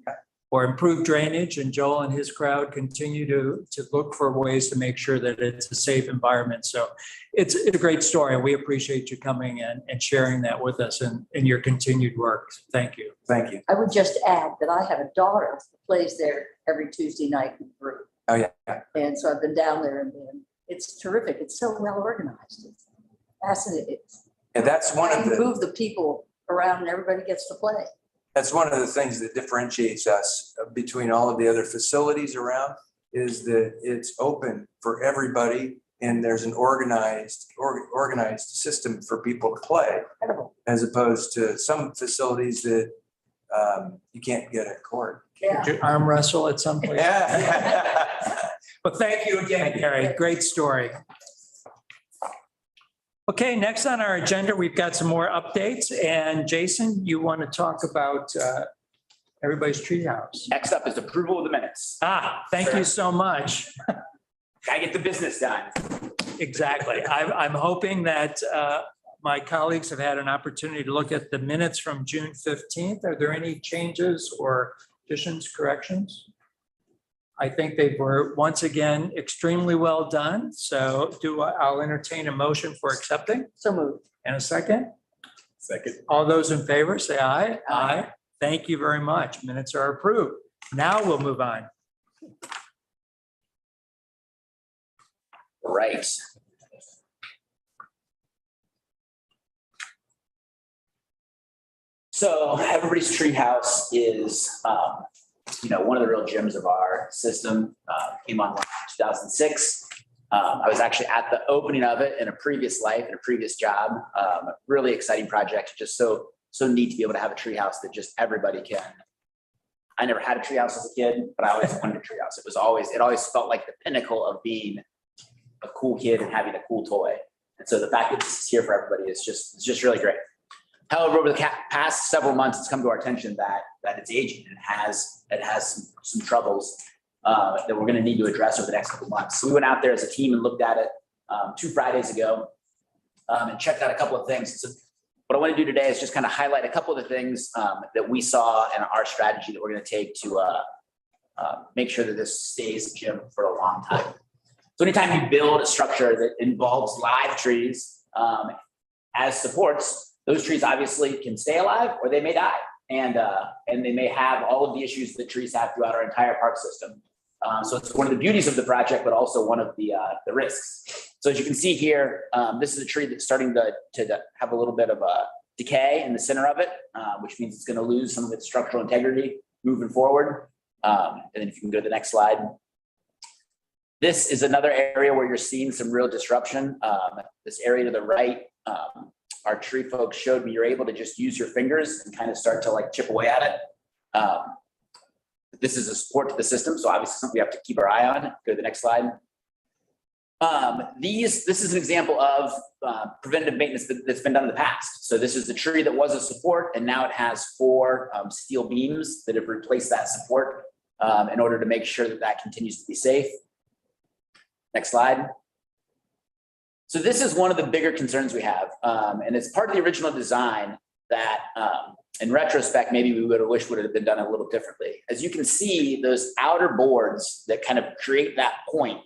or improve drainage. And Joel and his crowd continue to look for ways to make sure that it's a safe environment. So it's a great story. And we appreciate you coming and sharing that with us and your continued work. Thank you. Thank you. I would just add that I have a daughter who plays there every Tuesday night in the group. Oh, yeah. And so I've been down there and it's terrific. It's so well organized. It's fascinating. And that's one of the. Move the people around and everybody gets to play. That's one of the things that differentiates us between all of the other facilities around is that it's open for everybody and there's an organized system for people to play, as opposed to some facilities that you can't get at court. Could you arm wrestle at some point? Yeah. Well, thank you again, Gary. Great story. Okay, next on our agenda, we've got some more updates. And Jason, you want to talk about everybody's treehouse? Next up is approval of the minutes. Thank you so much. Gotta get the business done. Exactly. I'm hoping that my colleagues have had an opportunity to look at the minutes from June 15th. Are there any changes or additions, corrections? I think they were once again extremely well done. So I'll entertain a motion for accepting. So moved. And a second. Second. All those in favor, say aye. Aye. Thank you very much. Minutes are approved. Now we'll move on. Right. So everybody's treehouse is, one of the real gems of our system. Came online in 2006. I was actually at the opening of it in a previous life, in a previous job. Really exciting project. Just so neat to be able to have a treehouse that just everybody can. I never had a treehouse as a kid, but I always wanted a treehouse. It always felt like the pinnacle of being a cool kid and having a cool toy. And so the fact that this is here for everybody is just really great. However, over the past several months, it's come to our attention that it's aging and it has some troubles that we're going to need to address over the next couple of months. So we went out there as a team and looked at it 2 Fridays ago and checked out a couple of things. So what I want to do today is just kind of highlight a couple of the things that we saw in our strategy that we're going to take to make sure that this stays a gym for a long time. So anytime you build a structure that involves live trees as supports, those trees obviously can stay alive or they may die. And they may have all of the issues that trees have throughout our entire park system. So it's one of the beauties of the project, but also one of the risks. So as you can see here, this is a tree that's starting to have a little bit of a decay in the center of it, which means it's going to lose some of its structural integrity moving forward. And then if you can go to the next slide. This is another area where you're seeing some real disruption. This area to the right, our tree folks showed me you're able to just use your fingers and kind of start to like chip away at it. This is a support to the system, so obviously something we have to keep our eye on. Go to the next slide. This is an example of preventative maintenance that's been done in the past. So this is the tree that was a support, and now it has 4 steel beams that have replaced that support in order to make sure that continues to be safe. Next slide. So this is one of the bigger concerns we have, and it's part of the original design that, in retrospect, maybe we would have wished would have been done a little differently. As you can see, those outer boards that kind of create that point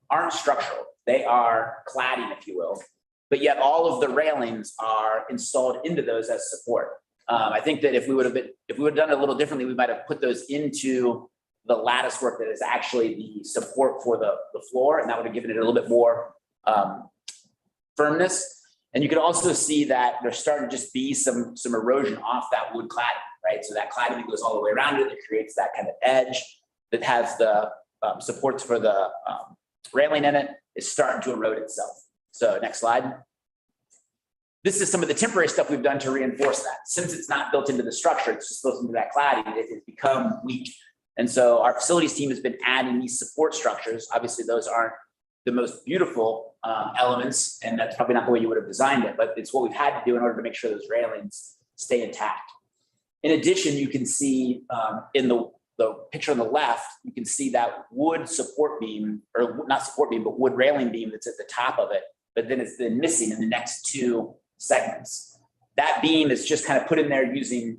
aren't structural. They are cladding, if you will, but yet all of the railings are installed into those as support. I think that if we would have done it a little differently, we might have put those into the lattice work that is actually the support for the floor, and that would have given it a little bit more firmness. And you can also see that there's starting to just be some erosion off that wood cladding, right? So that cladding that goes all the way around it, it creates that kind of edge that has the supports for the railing in it, is starting to erode itself. So next slide. This is some of the temporary stuff we've done to reinforce that. Since it's not built into the structure, it's just built into that cladding, it has become weak. And so our facilities team has been adding these support structures. Obviously, those aren't the most beautiful elements, and that's probably not the way you would have designed it, but it's what we've had to do in order to make sure those railings stay intact. In addition, you can see in the picture on the left, you can see that wood support beam, or not support beam, but wood railing beam that's at the top of it, but then it's been missing in the next 2 segments. That beam is just kind of put in there using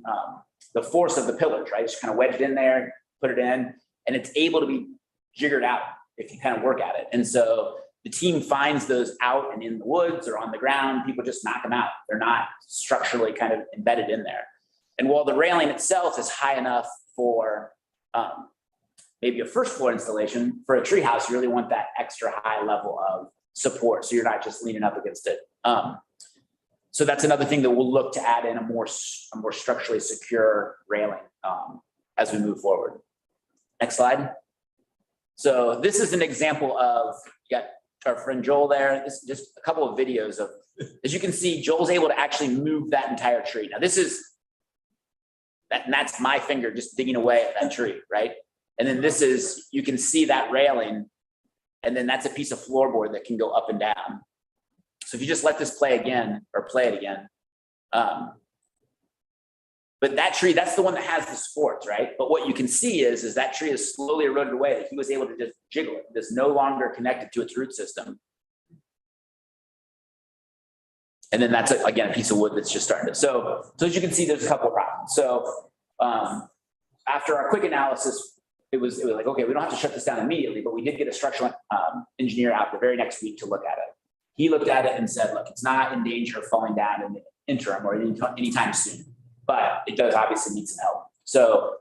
the force of the pillars, right? Just kind of wedge it in there, put it in, and it's able to be jiggered out if you kind of work at it. And so the team finds those out and in the woods or on the ground, people just knock them out. They're not structurally kind of embedded in there. And while the railing itself is high enough for maybe a first floor installation, for a treehouse, you really want that extra high level of support, so you're not just leaning up against it. So that's another thing that we'll look to add in a more structurally secure railing as we move forward. Next slide. So this is an example of, you got our friend Joel there. This is just a couple of videos of, as you can see, Joel's able to actually move that entire tree. Now this is, and that's my finger just digging away at that tree, right? And then this is, you can see that railing, and then that's a piece of floorboard that can go up and down. So if you just let this play again or play it again, but that tree, that's the one that has the supports, right? But what you can see is that tree is slowly eroded away, that he was able to just jiggle it. It's no longer connected to its root system. And then that's, again, a piece of wood that's just starting to, so as you can see, there's a couple of problems. So after our quick analysis, it was like, okay, we don't have to shut this down immediately, but we did get a structural engineer out the very next week to look at it. He looked at it and said, look, it's not in danger of falling down in the interim or anytime soon, but it does obviously need some help. So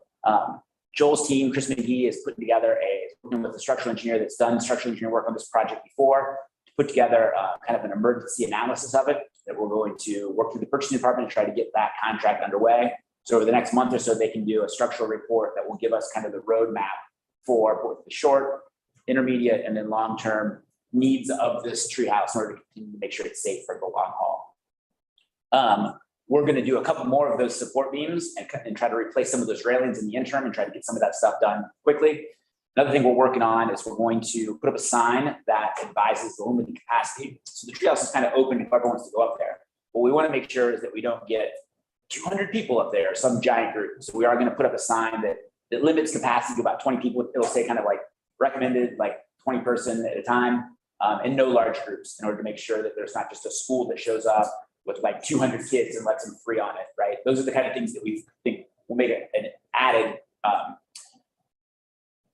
Joel's team, Chris McGee, is putting together working with a structural engineer that's done structural engineering work on this project before, to put together kind of an emergency analysis of it that we're going to work through the purchasing department and try to get that contract underway. So over the next month or so, they can do a structural report that will give us kind of the roadmap for both the short, intermediate, and then long-term needs of this treehouse in order to continue to make sure it's safe for the long haul. We're going to do a couple more of those support beams and try to replace some of those railings in the interim and try to get some of that stuff done quickly. Another thing we're working on is we're going to put up a sign that advises the limited capacity. So the treehouse is kind of open if everyone wants to go up there. What we want to make sure is that we don't get 200 people up there, some giant group. So we are going to put up a sign that limits capacity to about 20 people. It'll say kind of like recommended, like 20 person at a time, and no large groups, in order to make sure that there's not just a school that shows up with like 200 kids and lets them free on it, right? Those are the kind of things that we think will make it an added,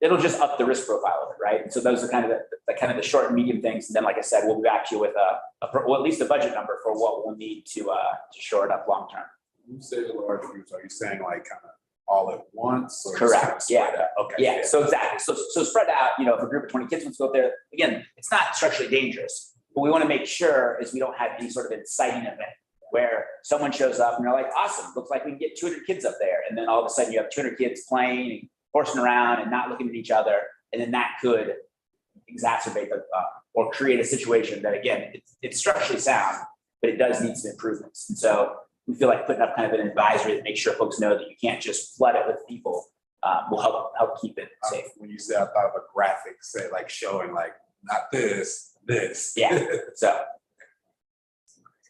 it'll just up the risk profile of it, right? And so those are kind of the short and medium things. And then, like I said, we'll be back to you with well, at least a budget number for what we'll need to shore it up long term. When you say the large groups, are you saying like kind of all at once? Or Correct. Yeah. Okay. Yeah. So exactly. So spread out. You know, if a group of 20 kids wants to go up there, again, it's not structurally dangerous. What we want to make sure is we don't have any sort of inciting event where someone shows up and they're like, awesome, looks like we can get 200 kids up there. And then all of a sudden you have 200 kids playing and horsing around and not looking at each other. And then that could exacerbate or create a situation that, again, it's structurally sound, but it does need some improvements. And so we feel like putting up kind of an advisory to make sure folks know that you can't just flood it with people will help keep it safe. When you said, I thought of a graphic, say like showing like, not this. Yeah.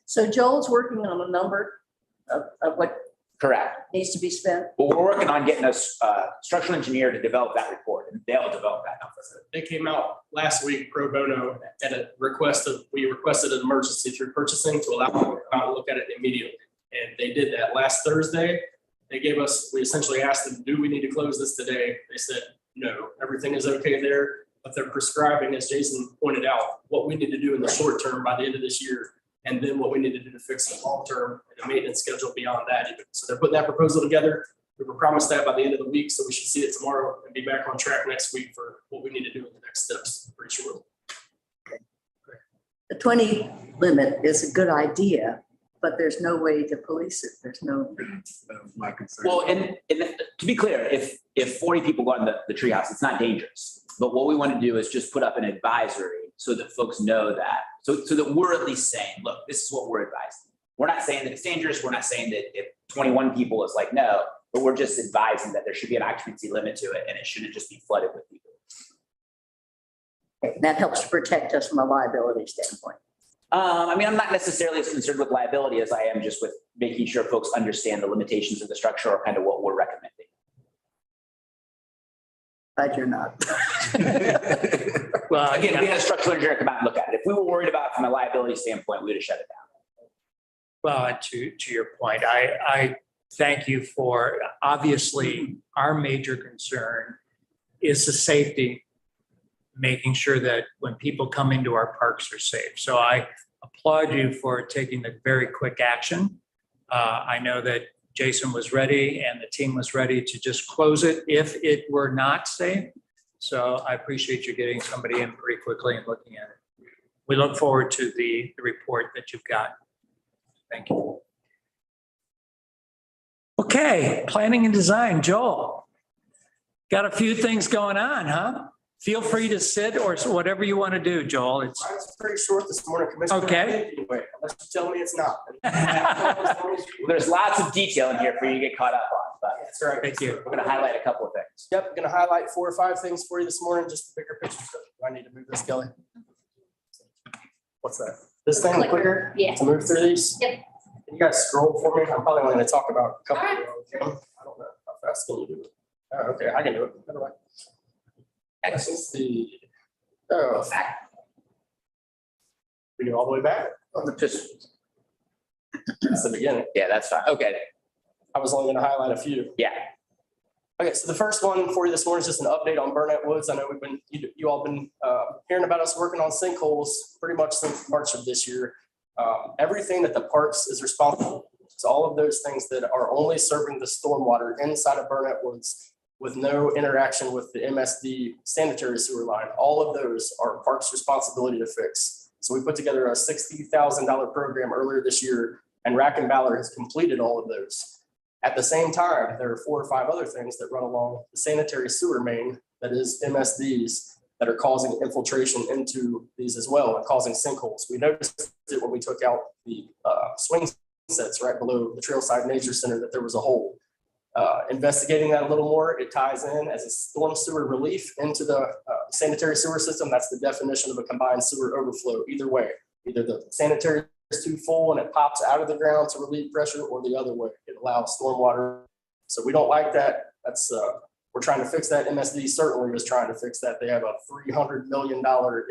So Joel's working on a number of what Correct. needs to be spent. Well, we're working on getting a structural engineer to develop that report, and they'll develop that number. They came out last week pro bono at a we requested an emergency through purchasing to allow them to come out and look at it immediately. And they did that last Thursday. We essentially asked them, do we need to close this today? They said, no, everything is okay there. But they're prescribing, as Jason pointed out, what we need to do in the short term by the end of this year, and then what we need to do to fix the long term and a maintenance schedule beyond that even. So they're putting that proposal together. We were promised that by the end of the week, so we should see it tomorrow and be back on track next week for what we need to do in the next steps pretty shortly. The 20 limit is a good idea, but there's no way to police it. There's no. That was my concern. Well, and to be clear, if 40 people go in the treehouse, it's not dangerous. But what we want to do is just put up an advisory so that folks know that, so that we're at least saying, look, this is what we're advising. We're not saying that it's dangerous. We're not saying that if 21 people is like, no, but we're just advising that there should be an occupancy limit to it and it shouldn't just be flooded with people. Okay, that helps to protect us from a liability standpoint. I mean, I'm not necessarily as concerned with liability as I am just with making sure folks understand the limitations of the structure or kind of what we're recommending. But you're not. Well, again, we had a structural engineer come out and look at it. If we were worried about it from a liability standpoint, we'd have shut it down. Well, and to your point, I thank you for, obviously, our major concern is the safety, making sure that when people come into our parks are safe. So I applaud you for taking the very quick action. I know that Jason was ready and the team was ready to just close it if it were not safe. So I appreciate you getting somebody in pretty quickly and looking at it. We look forward to the report that you've got. Thank you. Okay, planning and design, Joel. Got a few things going on, huh? Feel free to sit or whatever you want to do, Joel. It's pretty short this morning, Commissioner. okay. Anyway, unless you tell me it's not. There's lots of detail in here for you to get caught up on, but That's right. Thank you. we're going to highlight a couple of things. Yep, I'm gonna highlight 4 or 5 things for you this morning, just the bigger picture stuff. Do I need to move this, Kelly? What's that? This thing, the clicker, Yeah. to move through these? Yep. Can you guys scroll for me? I'm probably only gonna talk about a couple. All right. I don't know how fast can you do it? Oh, okay, I can do it. How do I? Let's see. Oh. We go all the way back. Just, That's the beginning. yeah, that's fine. Okay, I was only gonna highlight a few. yeah. Okay, so the first one for you this morning is just an update on Burnett Woods. I know you all been hearing about us working on sinkholes pretty much since March of this year. Everything that the parks is responsible, so all of those things that are only serving the stormwater inside of Burnett Woods with no interaction with the MSD sanitary sewer line, all of those are parks' responsibility to fix. So we put together a $60,000 program earlier this year, and Rack and Valor has completed all of those. At the same time, there are 4 or 5 other things that run along the sanitary sewer main, that is MSDs, that are causing infiltration into these as well and causing sinkholes. We noticed it when we took out the swing sets right below the Trailside Nature Center that there was a hole. Investigating that a little more, it ties in as a storm sewer relief into the sanitary sewer system. That's the definition of a combined sewer overflow. Either way, either the sanitary is too full and it pops out of the ground to relieve pressure, or the other way, it allows stormwater. So we don't like that. That's we're trying to fix that. MSD certainly is trying to fix that. They have a $300 million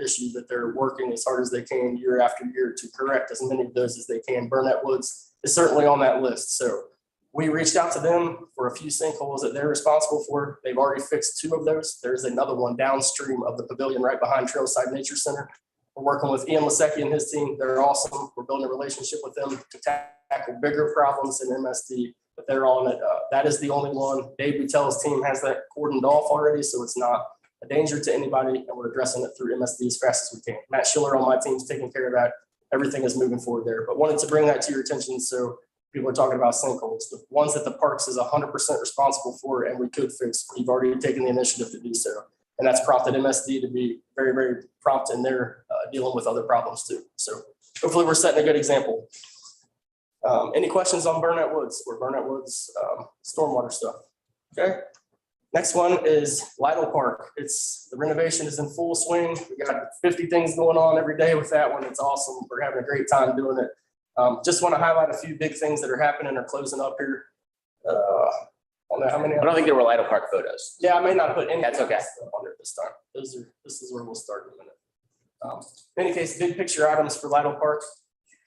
issue that they're working as hard as they can year after year to correct as many of those as they can. Burnett Woods is certainly on that list. So we reached out to them for a few sinkholes that they're responsible for. They've already fixed 2 of those. There's another one downstream of the pavilion right behind Trailside Nature Center. We're working with Ian Lasecki and his team. They're awesome. We're building a relationship with them to tackle bigger problems in MSD, but they're on it. That is the only one. Dave Butel's team has that cordoned off already, so it's not a danger to anybody, and we're addressing it through MSD as fast as we can. Matt Schiller on my team's taking care of that. Everything is moving forward there, but wanted to bring that to your attention. So people are talking about sinkholes, the ones that the parks is 100% responsible for and we could fix. We've already taken the initiative to do so. And that's prompted MSD to be very, very prompt in their dealing with other problems too. So hopefully we're setting a good example. Any questions on Burnett Woods or Burnett Woods stormwater stuff? Okay. Next one is Lytle Park. The renovation is in full swing. We got 50 things going on every day with that one. It's awesome. We're having a great time doing it. Just want to highlight a few big things that are happening or closing up here. I don't know how many. I don't think there were Lytle Park photos. Yeah, I may not put any. That's okay. On it this time. This is where we'll start in a minute. In any case, big picture items for Lytle Park.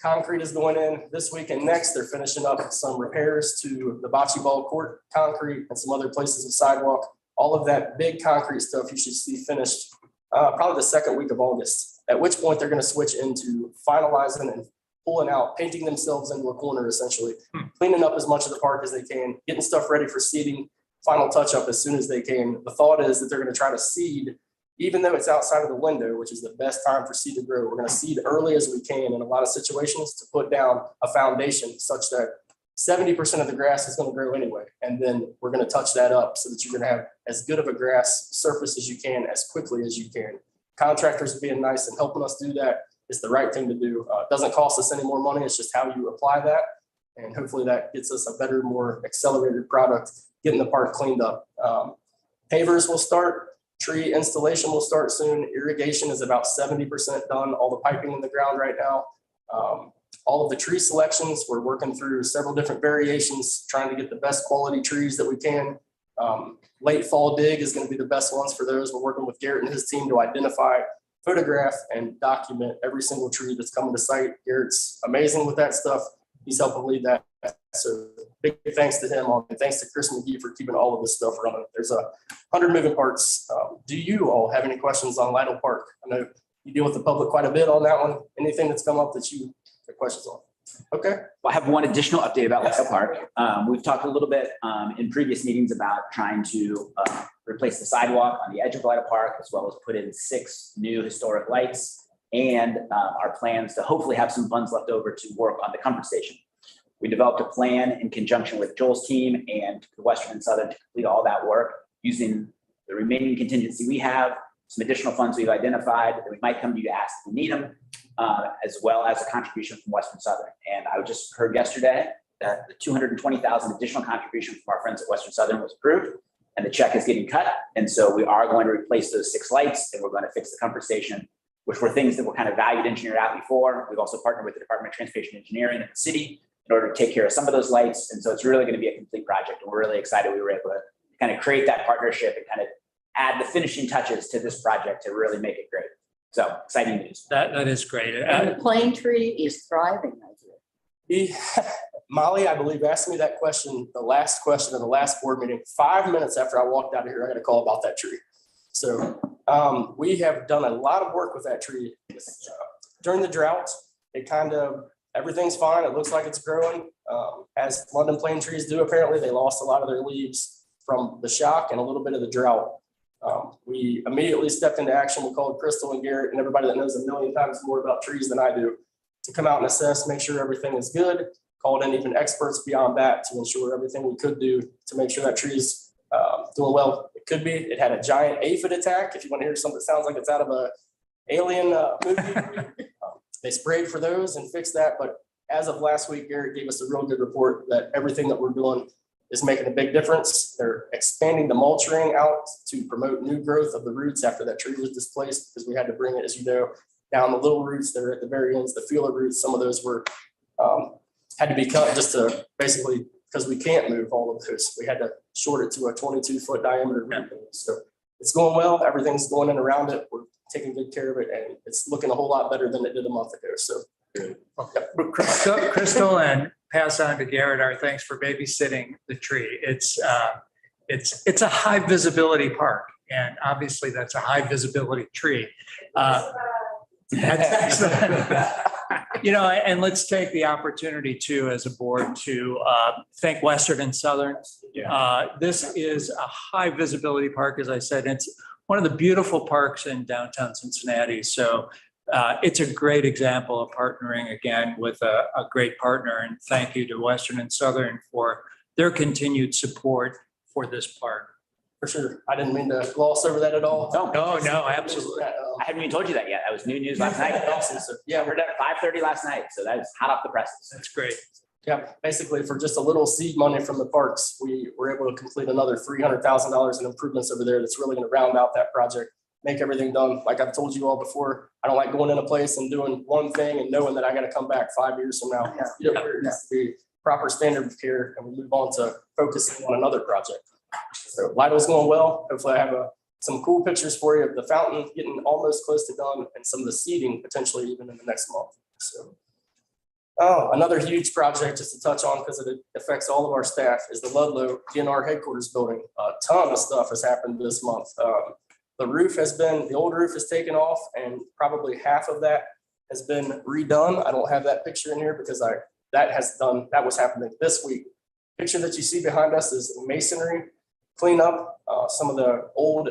Concrete is going in this week and next. They're finishing up some repairs to the bocce ball court concrete and some other places of sidewalk. All of that big concrete stuff you should see finished probably the second week of August, at which point they're going to switch into finalizing and pulling out, painting themselves into a corner, essentially, cleaning up as much of the park as they can, getting stuff ready for seeding, final touch up as soon as they can. The thought is that they're going to try to seed, even though it's outside of the window, which is the best time for seed to grow. We're going to seed early as we can in a lot of situations to put down a foundation such that 70% of the grass is going to grow anyway. And then we're going to touch that up so that you're going to have as good of a grass surface as you can, as quickly as you can. Contractors being nice and helping us do that is the right thing to do. It doesn't cost us any more money. It's just how you apply that. And hopefully that gets us a better, more accelerated product, getting the park cleaned up. Pavers will start. Tree installation will start soon. Irrigation is about 70% done. All the piping in the ground right now. All of the tree selections, we're working through several different variations, trying to get the best quality trees that we can. Late fall dig is going to be the best ones for those. We're working with Garrett and his team to identify, photograph, and document every single tree that's coming to site. Garrett's amazing with that stuff. He's helping lead that. So big thanks to him, and thanks to Chris McGee for keeping all of this stuff running. There's 100 moving parts. Do you all have any questions on Lytle Park? I know you deal with the public quite a bit on that one. Anything that's come up that you have questions on? Okay. Well, I have one additional update about Lytle Park. We've talked a little bit in previous meetings about trying to replace the sidewalk on the edge of Lytle Park, as well as put in 6 new historic lights, and our plans to hopefully have some funds left over to work on the comfort station. We developed a plan in conjunction with Joel's team and Western and Southern to complete all that work using the remaining contingency we have, some additional funds we've identified that we might come to you to ask if we need them, as well as a contribution from Western Southern. And I just heard yesterday that the $220,000 additional contribution from our friends at Western Southern was approved, and the check is getting cut. And so we are going to replace those 6 lights, and we're going to fix the comfort station which were things that were kind of valued engineered out before. We've also partnered with the Department of Transportation Engineering in the city in order to take care of some of those lights. And so it's really going to be a complete project. And we're really excited we were able to kind of create that partnership and kind of add the finishing touches to this project to really make it great. So exciting news. That is great. And the plane tree is thriving, I hear. Molly, I believe, asked me that question, the last question of the last board meeting, 5 minutes after I walked out of here, I got a call about that tree. So we have done a lot of work with that tree. During the drought, it everything's fine. It looks like it's growing. As London plane trees do, apparently, they lost a lot of their leaves from the shock and a little bit of the drought. We immediately stepped into action. We called Crystal and Garrett and everybody that knows a million times more about trees than I do to come out and assess, make sure everything is good. Called in even experts beyond that to ensure everything we could do to make sure that tree's doing well. It could be. It had a giant aphid attack. If you want to hear something that sounds like it's out of a alien movie, they sprayed for those and fixed that. But as of last week, Garrett gave us a real good report that everything that we're doing is making a big difference. They're expanding the mulch ring out to promote new growth of the roots after that tree was displaced, because we had to bring it, as you know, down the little roots that are at the very ends, the feeler roots. Some of those were had to be cut just to basically, because we can't move all of those. We had to short it to a 22-foot diameter root. So it's going well. Everything's going in around it. We're taking good care of it, and it's looking a whole lot better than it did a month ago. So Crystal, and pass on to Garrett our thanks for babysitting the tree. It's a high visibility park, and obviously that's a high visibility tree. That's excellent. You know, and let's take the opportunity too, as a board, to thank Western and Southern. This is a high visibility park, as I said. It's one of the beautiful parks in downtown Cincinnati. So it's a great example of partnering again with a great partner. And thank you to Western and Southern for their continued support for this park. for sure. I didn't mean to gloss over that at all. No, absolutely. I haven't even told you that yet. That was new news last night. Awesome. So, Yeah, I heard that at 5:30 last night. So that is hot off the presses. That's great. yeah, basically for just a little seed money from the parks, we were able to complete another $300,000 in improvements over there. That's really going to round out that project, make everything done. Like I've told you all before, I don't like going in a place and doing one thing and knowing that I got to come back 5 years from now. You know, there needs to be proper standard of care, and we move on to focusing on another project. So Lidl's going well. Hopefully I have some cool pictures for you of the fountain getting almost close to done, and some of the seating potentially even in the next month. So, another huge project just to touch on, because it affects all of our staff, is the Ludlow DNR headquarters building. A ton of stuff has happened this month. The old roof is taken off, and probably half of that has been redone. I don't have that picture in here because that was happening this week. Picture that you see behind us is masonry cleanup. Some of the old,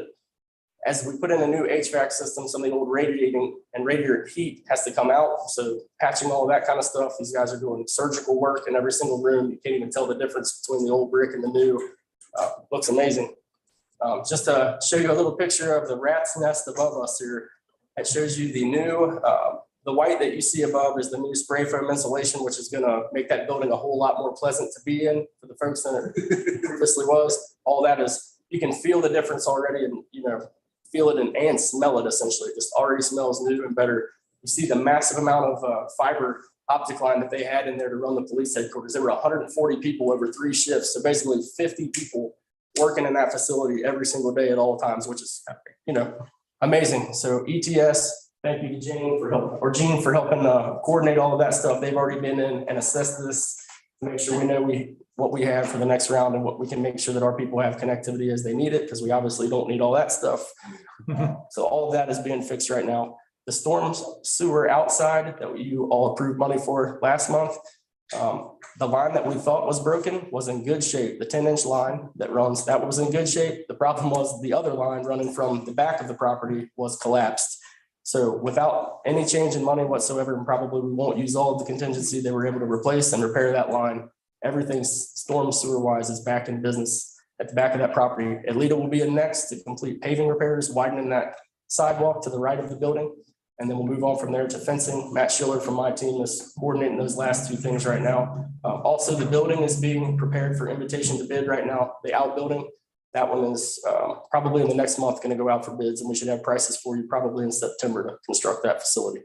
as we put in a new HVAC system, some of the old radiator heat has to come out. So patching all of that kind of stuff. These guys are doing surgical work in every single room. You can't even tell the difference between the old brick and the new. Looks amazing. Just to show you a little picture of the rat's nest above us here. It shows you the new, the white that you see above is the new spray foam insulation, which is going to make that building a whole lot more pleasant to be in for the folks that it previously was. All that is, you can feel the difference already, and feel it and smell it essentially. It just already smells new and better. You see the massive amount of fiber optic line that they had in there to run the police headquarters. There were 140 people over 3 shifts. So basically 50 people working in that facility every single day at all times, which is, amazing. So ETS, thank you to Gene for helping coordinate all of that stuff. They've already been in and assessed this to make sure we know what we have for the next round, and what we can make sure that our people have connectivity as they need it, because we obviously don't need all that stuff. So all of that is being fixed right now. The storm sewer outside that you all approved money for last month, the line that we thought was broken was in good shape. The 10-inch line that was in good shape. The problem was the other line running from the back of the property was collapsed. So without any change in money whatsoever, and probably we won't use all of the contingency, they were able to replace and repair that line. Everything storm sewer wise is back in business at the back of that property. Alita will be in next to complete paving repairs, widening that sidewalk to the right of the building. And then we'll move on from there to fencing. Matt Schiller from my team is coordinating those last 2 things right now. Also, the building is being prepared for invitation to bid right now, the outbuilding. That one is probably in the next month going to go out for bids, and we should have prices for you probably in September to construct that facility.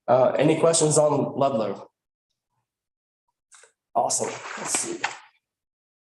Any questions on Ludlow? Awesome. Let's see.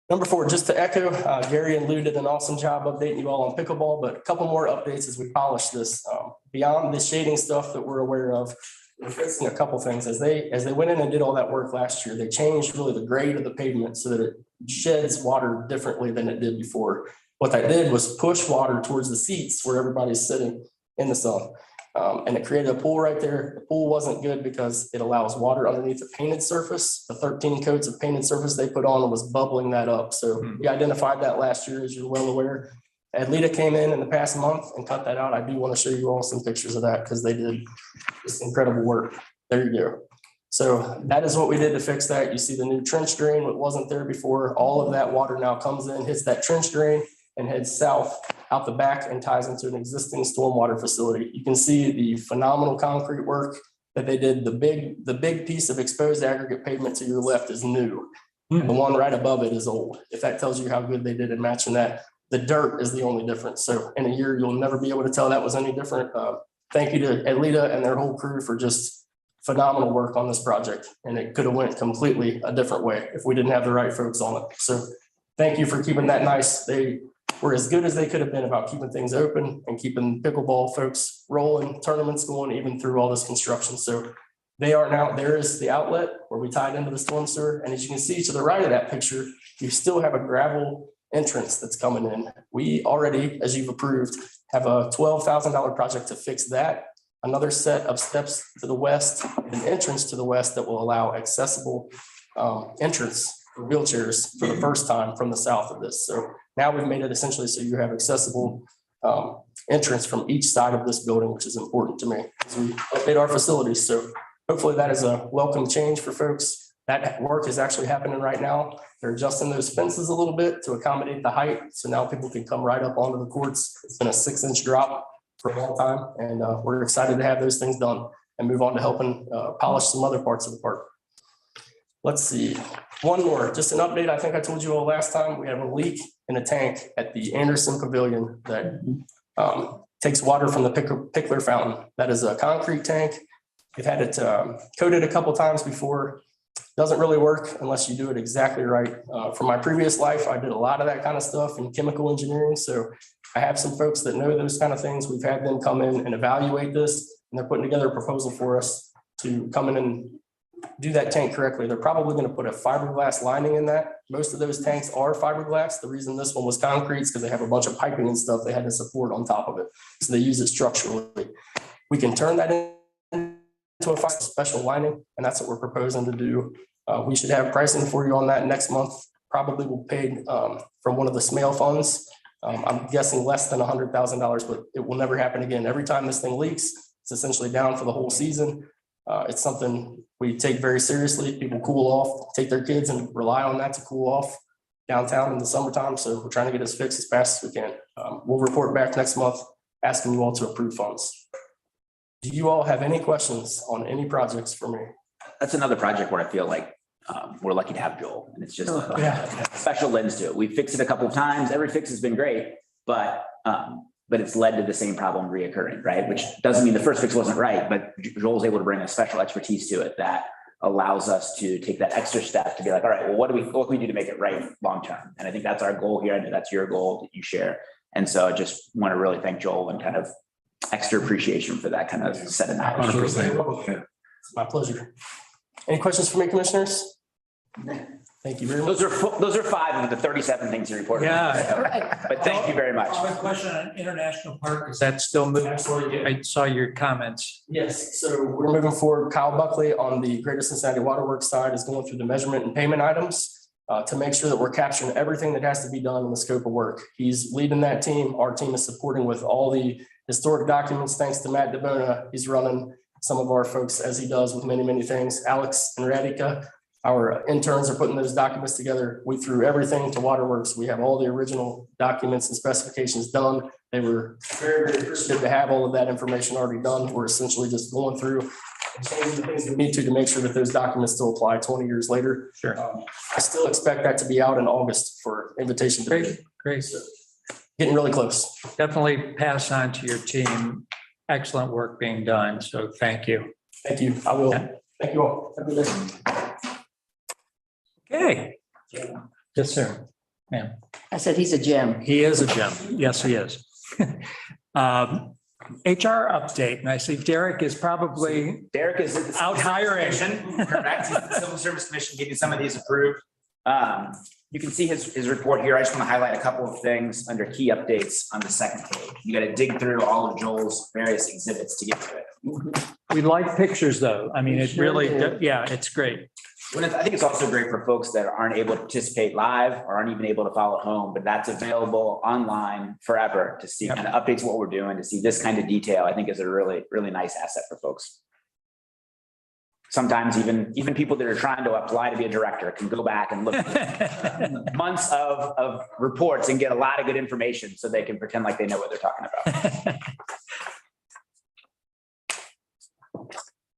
Number 4, just to echo, Gary and Lou did an awesome job updating you all on pickleball, but a couple more updates as we polish this. Beyond the shading stuff that we're aware of, we're fixing a couple things. As they went in and did all that work last year, they changed really the grade of the pavement so that it sheds water differently than it did before. What that did was push water towards the seats where everybody's sitting in the sun. And it created a pool right there. The pool wasn't good because it allows water underneath the painted surface. The 13 coats of painted surface they put on was bubbling that up. So we identified that last year, as you're well aware. Adlita came in the past month and cut that out. I do want to show you all some pictures of that because they did just incredible work. There you go. So that is what we did to fix that. You see the new trench drain, what wasn't there before. All of that water now comes in, hits that trench drain and heads south out the back and ties into an existing stormwater facility. You can see the phenomenal concrete work that they did. The big piece of exposed aggregate pavement to your left is new. The one right above it is old. If that tells you how good they did in matching that. The dirt is the only difference. So in a year, you'll never be able to tell that was any different. Thank you to Adlita and their whole crew for just phenomenal work on this project. And it could have went completely a different way if we didn't have the right folks on it. So thank you for keeping that nice. They were as good as they could have been about keeping things open and keeping pickleball folks rolling, tournaments going, even through all this construction. So they are now, there is the outlet where we tied into the storm sewer. And as you can see to the right of that picture, you still have a gravel entrance that's coming in. We already, as you've approved, have a $12,000 project to fix that. Another set of steps to the west, an entrance to the west that will allow accessible entrance for wheelchairs for the first time from the south of this. So now we've made it essentially so you have accessible entrance from each side of this building, which is important to me as we update our facilities. So hopefully that is a welcome change for folks. That work is actually happening right now. They're adjusting those fences a little bit to accommodate the height. So now people can come right up onto the courts. It's been a 6-inch drop for a long time. And we're excited to have those things done and move on to helping polish some other parts of the park. Let's see. One more, just an update. I think I told you all last time, we have a leak in a tank at the Anderson Pavilion that takes water from the Pickler Fountain. That is a concrete tank. We've had it coated a couple times before. Doesn't really work unless you do it exactly right. From my previous life, I did a lot of that kind of stuff in chemical engineering. So I have some folks that know those kind of things. We've had them come in and evaluate this, and they're putting together a proposal for us to come in and do that tank correctly. They're probably going to put a fiberglass lining in that. Most of those tanks are fiberglass. The reason this one was concrete is because they have a bunch of piping and stuff they had to support on top of it. So they use it structurally. We can turn that into a special lining, and that's what we're proposing to do. We should have pricing for you on that next month. Probably will pay from one of the SMAIL funds. I'm guessing less than $100,000, but it will never happen again. Every time this thing leaks, it's essentially down for the whole season. It's something we take very seriously. People cool off, take their kids and rely on that to cool off downtown in the summertime. So we're trying to get this fixed as fast as we can. We'll report back next month, asking you all to approve funds. Do you all have any questions on any projects for me? That's another project where I feel like we're lucky to have Joel, and it's just a special lens to it. We fixed it a couple of times. Every fix has been great, but it's led to the same problem reoccurring, right? Which doesn't mean the first fix wasn't right, but Joel's able to bring a special expertise to it that allows us to take that extra step to be like, all right, well, what can we do to make it right long term? And I think that's our goal here. I know that's your goal that you share. And so I just want to really thank Joel and kind of extra appreciation for that kind of set of knowledge. 100%. It's my pleasure. Any questions for me, commissioners? Thank you very much. Those are 5 of the 37 things you reported. Yeah. But thank you very much. I have a question on International Park. Is that still moving? Absolutely. I saw your comments. Yes, so we're moving forward. Kyle Buckley on the Greater Cincinnati Waterworks side is going through the measurement and payment items to make sure that we're capturing everything that has to be done in the scope of work. He's leading that team. Our team is supporting with all the historic documents. Thanks to Matt DeBona. He's running some of our folks as he does with many, many things. Alex and Radika, our interns, are putting those documents together. We threw everything to Waterworks. We have all the original documents and specifications done. They were very, very appreciative to have all of that information already done. We're essentially just going through change the things we need to make sure that those documents still apply 20 years later. Sure. I still expect that to be out in August for invitation to bid. Great. Getting really close. Definitely pass on to your team. Excellent work being done. So thank you. Thank you. I will. Yeah. Thank you all. Have a good day. Okay. Yes, sir. I said he's a gem. He is a gem. Yes, he is. HR update, and I see Derek is probably Derek is at the out hiring. Correct. He's at the Civil Service Commission, getting some of these approved. You can see his report here. I just want to highlight a couple of things under key updates on the second page. You got to dig through all of Joel's various exhibits to get to it. We like pictures, though. I mean, it really, yeah, it's great. I think it's also great for folks that aren't able to participate live or aren't even able to follow at home, but that's available online forever to see kind of updates what we're doing, to see this kind of detail, I think is a really, really nice asset for folks. Sometimes even people that are trying to apply to be a director can go back and look at months of reports and get a lot of good information so they can pretend like they know what they're talking about.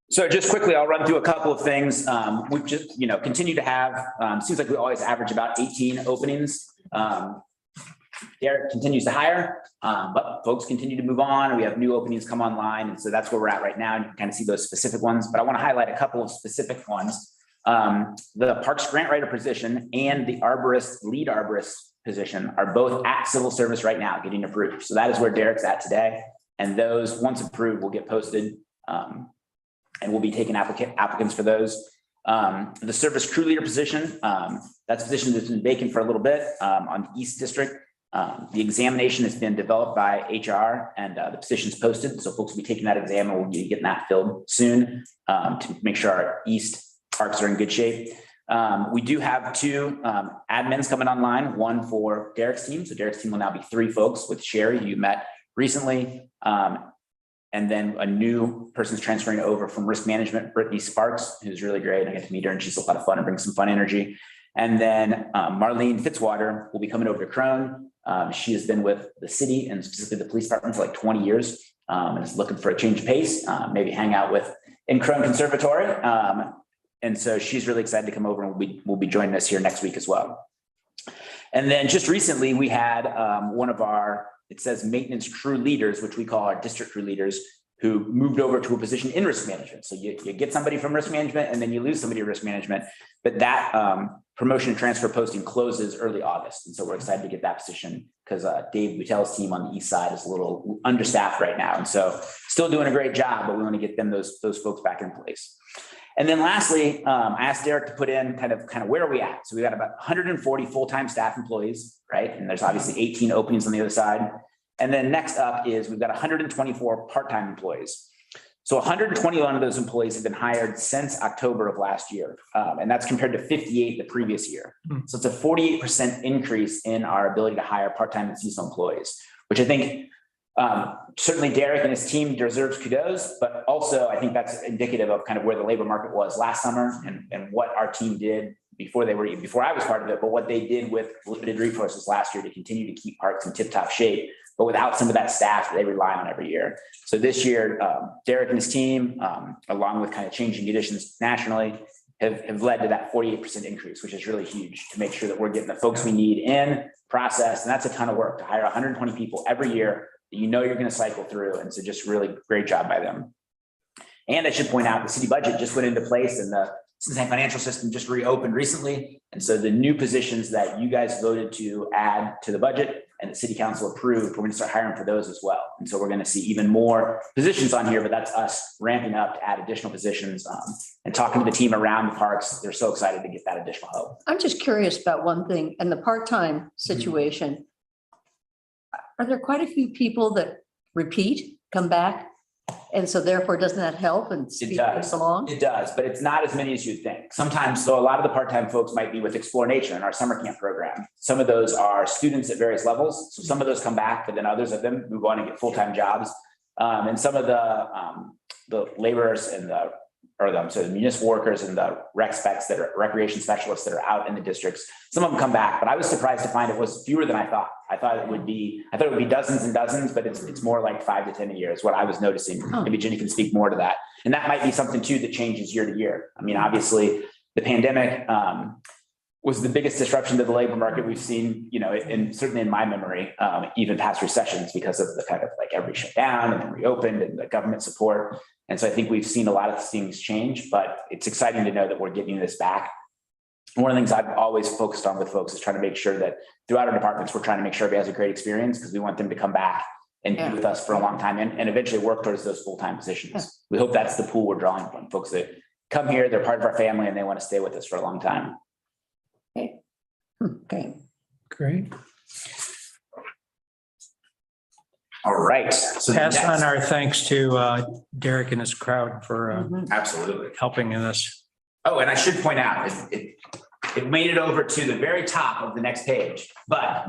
So just quickly, I'll run through a couple of things. We've just, continue to have, seems like we always average about 18 openings. Derek continues to hire, but folks continue to move on. We have new openings come online. And so that's where we're at right now. And you can kind of see those specific ones, but I want to highlight a couple of specific ones. The Parks grant writer position and the lead arborist position are both at civil service right now, getting approved. So that is where Derek's at today. And those, once approved, will get posted. And we'll be taking applicants for those. The service crew leader position, that's a position that's been vacant for a little bit on the East District. The examination has been developed by HR and the position's posted. So folks will be taking that exam and we'll be getting that filled soon to make sure our East parks are in good shape. We do have two admins coming online, one for Derek's team. So Derek's team will now be 3 folks with Sherry, who you met recently. And then a new person's transferring over from risk management, Brittany Sparks, who's really great. I get to meet her and she's a lot of fun and brings some fun energy. And then Marlene Fitzwater will be coming over to Crone. She has been with the city and specifically the police department for like 20 years and is looking for a change of pace, maybe hang out in Crone Conservatory. And so she's really excited to come over and will be joining us here next week as well. And then just recently we had one of our, it says maintenance crew leaders, which we call our district crew leaders, who moved over to a position in risk management. So you get somebody from risk management and then you lose somebody to risk management, but that promotion and transfer posting closes early August. And so we're excited to get that position because Dave Buttel's team on the east side is a little understaffed right now. And so still doing a great job, but we want to get them those folks back in place. And then lastly, I asked Derek to put in kind of where are we at? So we got about 140 full-time staff employees, right? And there's obviously 18 openings on the other side. And then next up is we've got 124 part-time employees. So 121 of those employees have been hired since October of last year. And that's compared to 58 the previous year. So it's a 48% increase in our ability to hire part-time and seasonal employees, which I think certainly Derek and his team deserves kudos, but also I think that's indicative of kind of where the labor market was last summer and what our team did before I was part of it, but what they did with limited resources last year to continue to keep parks in tip-top shape, but without some of that staff that they rely on every year. So this year, Derek and his team, along with kind of changing conditions nationally, have led to that 48% increase, which is really huge to make sure that we're getting the folks we need in process. And that's a ton of work to hire 120 people every year that you're going to cycle through. And so just really great job by them. And I should point out the city budget just went into place and the Cincinnati financial system just reopened recently. And so the new positions that you guys voted to add to the budget and the city council approved, we're going to start hiring for those as well. And so we're going to see even more positions on here, but that's us ramping up to add additional positions and talking to the team around the parks. They're so excited to get that additional help. I'm just curious about one thing and the part-time situation. Are there quite a few people that repeat, come back? And so therefore, doesn't that help and speed things along? It does, but it's not as many as you'd think. Sometimes, so a lot of the part-time folks might be with Explore Nature in our summer camp program. Some of those are students at various levels. So some of those come back, but then others of them move on and get full-time jobs. And some of the laborers and the so the municipal workers and the recreation specialists that are out in the districts. Some of them come back, but I was surprised to find it was fewer than I thought. I thought it would be dozens and dozens, but it's more like 5 to 10 a year is what I was noticing. Maybe Jenny can speak more to that. And that might be something too that changes year to year. I mean, obviously the pandemic was the biggest disruption to the labor market we've seen, and certainly in my memory, even past recessions, because of the kind of like every shut down and then reopened and the government support. And so I think we've seen a lot of things change, but it's exciting to know that we're getting this back. One of the things I've always focused on with folks is trying to make sure that throughout our departments, we're trying to make sure everybody has a great experience because we want them to come back and be with us for a long time and eventually work towards those full-time positions. We hope that's the pool we're drawing from, folks that come here, they're part of our family and they want to stay with us for a long time. Okay. Great. All right. So pass on our thanks to Derek and his crowd for absolutely helping in this. Oh, and I should point out, it made it over to the very top of the next page, but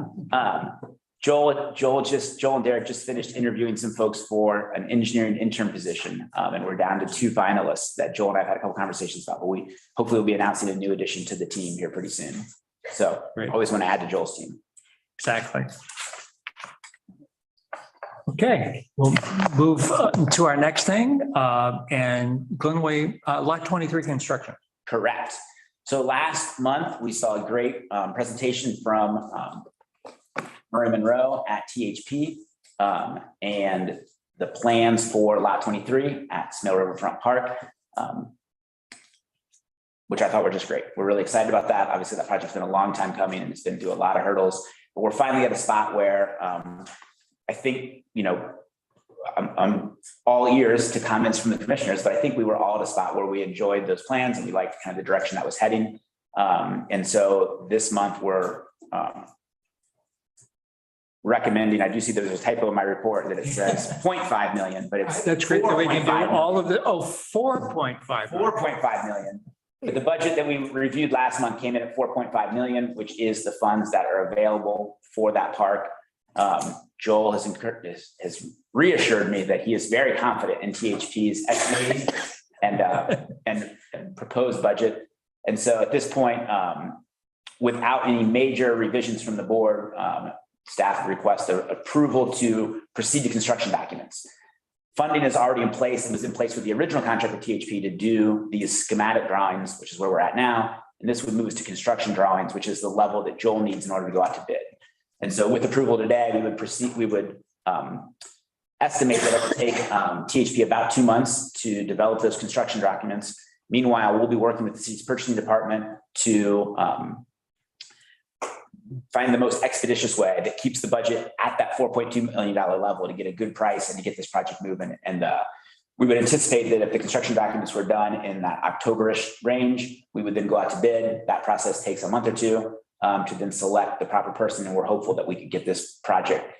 Joel and Derek just finished interviewing some folks for an engineering intern position. And we're down to 2 finalists that Joel and I have had a couple conversations about, but we hopefully will be announcing a new addition to the team here pretty soon. So always want to add to Joel's team. Exactly. Okay, we'll move to our next thing and Glenway Lot 23 construction. Correct. So last month we saw a great presentation from Murray Monroe at THP and the plans for Lot 23 at Snow Riverfront Park, which I thought were just great. We're really excited about that. Obviously, that project's been a long time coming and it's been through a lot of hurdles, but we're finally at a spot where I think, I'm all ears to comments from the commissioners, but I think we were all at a spot where we enjoyed those plans and we liked kind of the direction that was heading. And so this month we're recommending, I do see there's a typo in my report that it says 0.5 million, but it's that's great that we can do all of the 4.5 million. But the budget that we reviewed last month came in at 4.5 million, which is the funds that are available for that park. Joel has reassured me that he is very confident in THP's estimating and proposed budget. And so at this point, without any major revisions from the board, staff request approval to proceed to construction documents. Funding is already in place. It was in place with the original contract with THP to do these schematic drawings, which is where we're at now. And this would move us to construction drawings, which is the level that Joel needs in order to go out to bid. And so with approval today, we would estimate that it would take THP about 2 months to develop those construction documents. Meanwhile, we'll be working with the city's purchasing department to find the most expeditious way that keeps the budget at that $4.2 million level to get a good price and to get this project moving. And we would anticipate that if the construction documents were done in that October-ish range, we would then go out to bid. That process takes a month or two to then select the proper person. And we're hopeful that we could get this project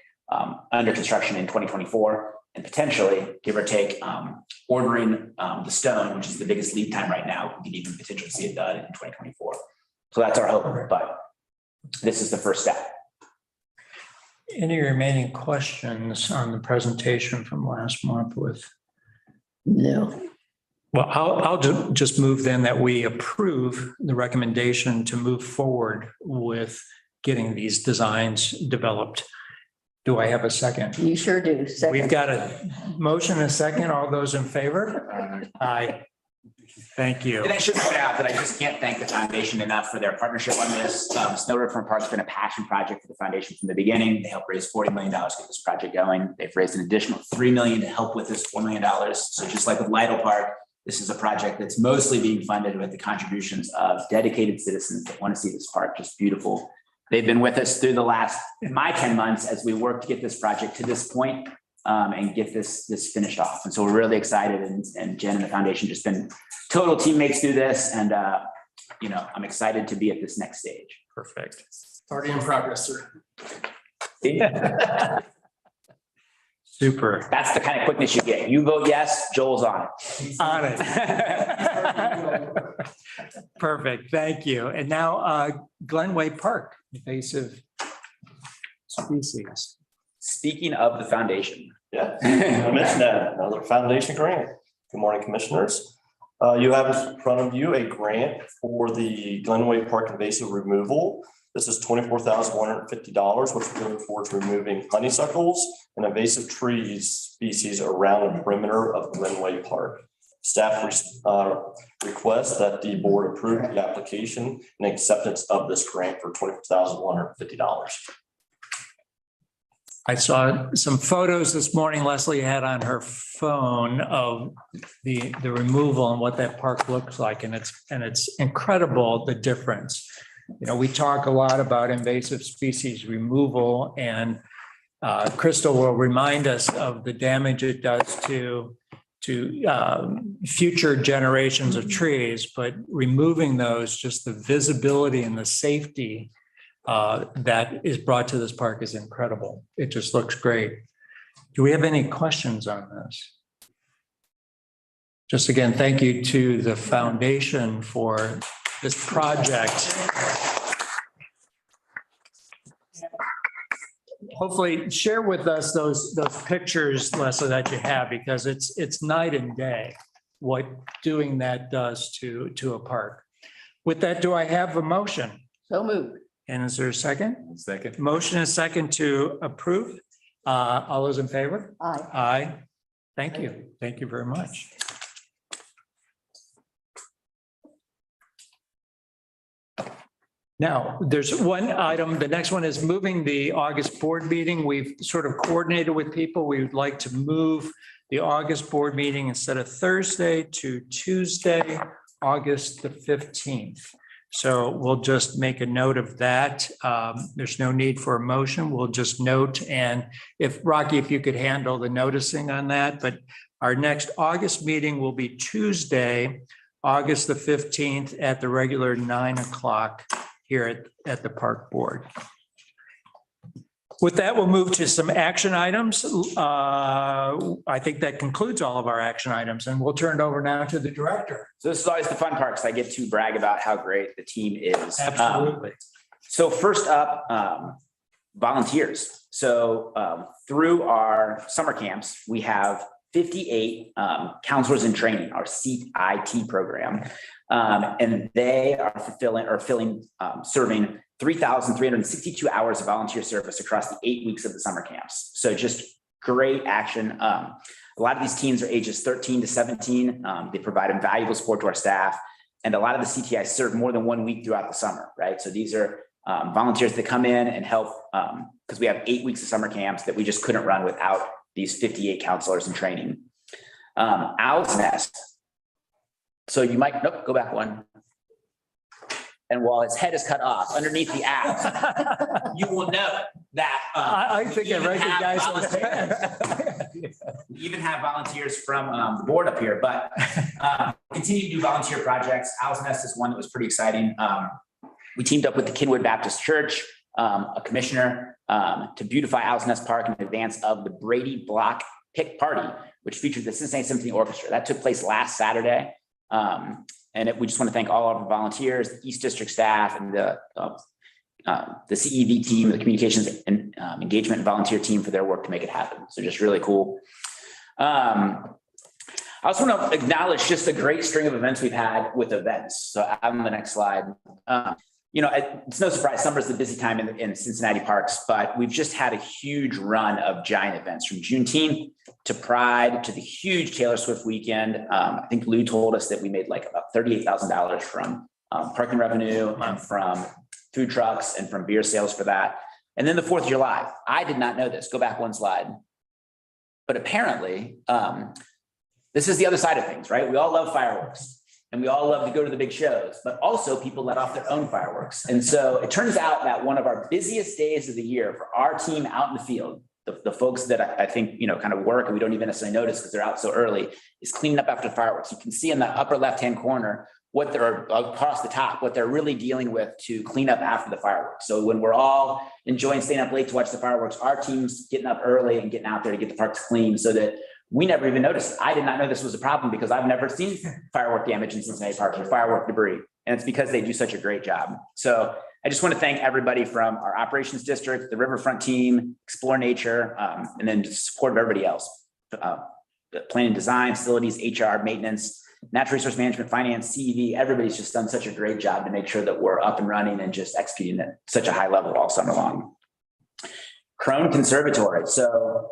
under construction in 2024 and potentially, give or take, ordering the stone, which is the biggest lead time right now. We could even potentially see it done in 2024. So that's our hope, but this is the first step. Any remaining questions on the presentation from last month with? No. Well, I'll just move then that we approve the recommendation to move forward with getting these designs developed. Do I have a second? You sure do. Second. We've got a motion and a second. All those in favor? Aye. Thank you. And I should point out that I just can't thank the foundation enough for their partnership on this. Snow Riverfront Park's been a passion project for the foundation from the beginning. They helped raise $40 million to get this project going. They've raised an additional $3 million to help with this $4 million. So just like with Lytle Park, this is a project that's mostly being funded with the contributions of dedicated citizens that want to see this park just beautiful. They've been with us through my 10 months as we work to get this project to this point and get this finished off. And so we're really excited, and Jen and the foundation just been total teammates through this. And, I'm excited to be at this next stage. Perfect. Already in progress, sir. Super. That's the kind of quickness you get. You vote yes, Joel's on it. On it. Perfect. Thank you. And now Glenway Park, invasive species. Speaking of the foundation. Yeah, I mentioned that, another foundation grant. Good morning, commissioners. You have in front of you a grant for the Glenway Park invasive removal. This is $24,150, which is going towards removing honeysuckles and invasive trees species around the perimeter of Glenway Park. Staff request that the board approve the application and acceptance of this grant for $24,150. I saw some photos this morning Leslie had on her phone of the removal and what that park looks like. And it's incredible, the difference. You know, we talk a lot about invasive species removal, and Crystal will remind us of the damage it does to future generations of trees, but removing those, just the visibility and the safety that is brought to this park is incredible. It just looks great. Do we have any questions on this? Just again, thank you to the foundation for this project. Hopefully share with us those pictures, Leslie, that you have, because it's night and day what doing that does to a park. With that, do I have a motion? So moved. And is there a second? Second. Motion is second to approve. All those in favor? Aye. Aye. Thank you. Thank you very much. Now, there's one item. The next one is moving the August board meeting. We've sort of coordinated with people. We would like to move the August board meeting instead of Thursday to Tuesday, August the 15th. So we'll just make a note of that. There's no need for a motion. We'll just note. And if Rocky, if you could handle the noticing on that, but our next August meeting will be Tuesday, August the 15th at the regular 9 o'clock here at the park board. With that, we'll move to some action items. I think that concludes all of our action items, and we'll turn it over now to the director. So this is always the fun part, because I get to brag about how great the team is. Absolutely. So first up, volunteers. So through our summer camps, we have 58 counselors in training, our CIT program, and they are serving 3,362 hours of volunteer service across the 8 weeks of the summer camps. So just great action. A lot of these teens are ages 13 to 17. They provide invaluable support to our staff, and a lot of the CTI serve more than 1 week throughout the summer, right? So these are volunteers that come in and help, because we have 8 weeks of summer camps that we just couldn't run without these 58 counselors in training. Owl's Nest. So you might, nope, go back one. And while its head is cut off underneath the owl, you will know that. I think I recognize it. We even have volunteers from the board up here, but continue to do volunteer projects. Owl's Nest is one that was pretty exciting. We teamed up with the Kinwood Baptist Church, a commissioner, to beautify Owl's Nest Park in advance of the Brady Block Pick Party, which featured the Cincinnati Symphony Orchestra. That took place last Saturday. We just want to thank all of our volunteers, the East District staff, and the CEV team, the communications and engagement and volunteer team for their work to make it happen. So just really cool. I also want to acknowledge just the great string of events we've had with events. So on the next slide. It's no surprise, summer's the busy time in Cincinnati parks, but we've just had a huge run of giant events from Juneteenth to Pride to the huge Taylor Swift weekend. I think Lou told us that we made like about $38,000 from parking revenue and from food trucks and from beer sales for that. And then the 4th of July. I did not know this. Go back one slide. But apparently, this is the other side of things, right? We all love fireworks. And we all love to go to the big shows, but also people let off their own fireworks. And so it turns out that one of our busiest days of the year for our team out in the field, the folks that I think, kind of work and we don't even necessarily notice because they're out so early, is cleaning up after fireworks. You can see in the upper left-hand corner what they're across the top, what they're really dealing with to clean up after the fireworks. So when we're all enjoying staying up late to watch the fireworks, our team's getting up early and getting out there to get the parks clean so that we never even noticed. I did not know this was a problem because I've never seen firework damage in Cincinnati parks or firework debris. And it's because they do such a great job. So I just want to thank everybody from our operations district, the Riverfront team, Explore Nature, and then support of everybody else. Planning, design, facilities, HR, maintenance. natural resource management, finance, CEV, everybody's just done such a great job to make sure that we're up and running and just executing at such a high level all summer long. Crone Conservatory. So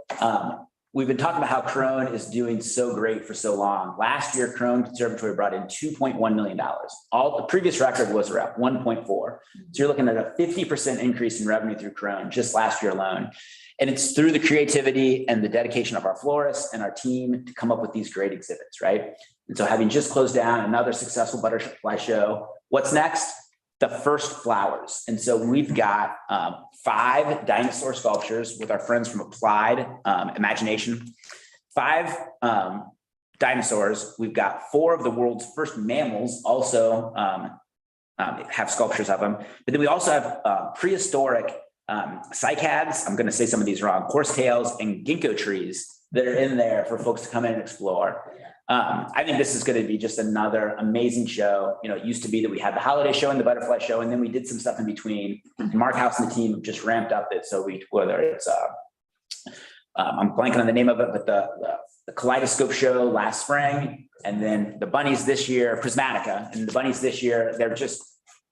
we've been talking about how Crone is doing so great for so long. Last year, Crone Conservatory brought in $2.1 million. All the previous record was around 1.4. So you're looking at a 50% increase in revenue through Crone just last year alone. And it's through the creativity and the dedication of our florists and our team to come up with these great exhibits, right? And so having just closed down another successful butterfly show, what's next? The first flowers. And so we've got 5 dinosaur sculptures with our friends from Applied Imagination. 5 dinosaurs. We've got 4 of the world's first mammals also have sculptures of them. But then we also have prehistoric cycads, I'm going to say some of these wrong, horsetails and ginkgo trees that are in there for folks to come in and explore. I think this is going to be just another amazing show. You know, it used to be that we had the holiday show and the butterfly show, and then we did some stuff in between. And Mark House and the team have just ramped up it. So whether it's, I'm blanking on the name of it, but the Kaleidoscope show last spring, and then the bunnies this year, Prismatica, and the bunnies this year, they're just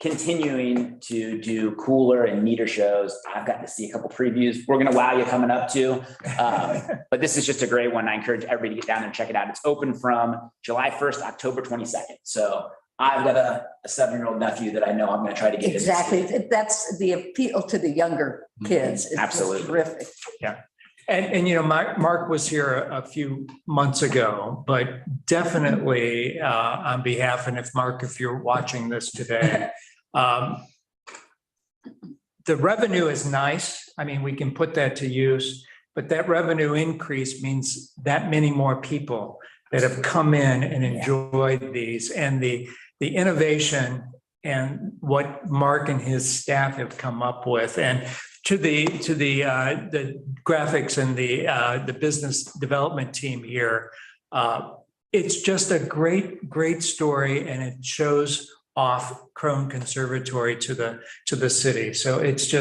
continuing to do cooler and neater shows. I've gotten to see a couple previews. We're going to wow you coming up too. But this is just a great one. I encourage everybody to get down there and check it out. It's open from July 1st, October 22nd. So I've got a 7-year-old nephew that I know I'm going to try to get. Exactly. That's the appeal to the younger kids. It's absolutely terrific. Yeah. And you know, Mark was here a few months ago, but definitely on behalf, and if Mark, if you're watching this today, the revenue is nice. I mean, we can put that to use, but that revenue increase means that many more people that have come in and enjoyed these, and the innovation and what Mark and his staff have come up with, and to the graphics and the business development team here. It's just a great story, and it shows off Crone Conservatory to the city. So it's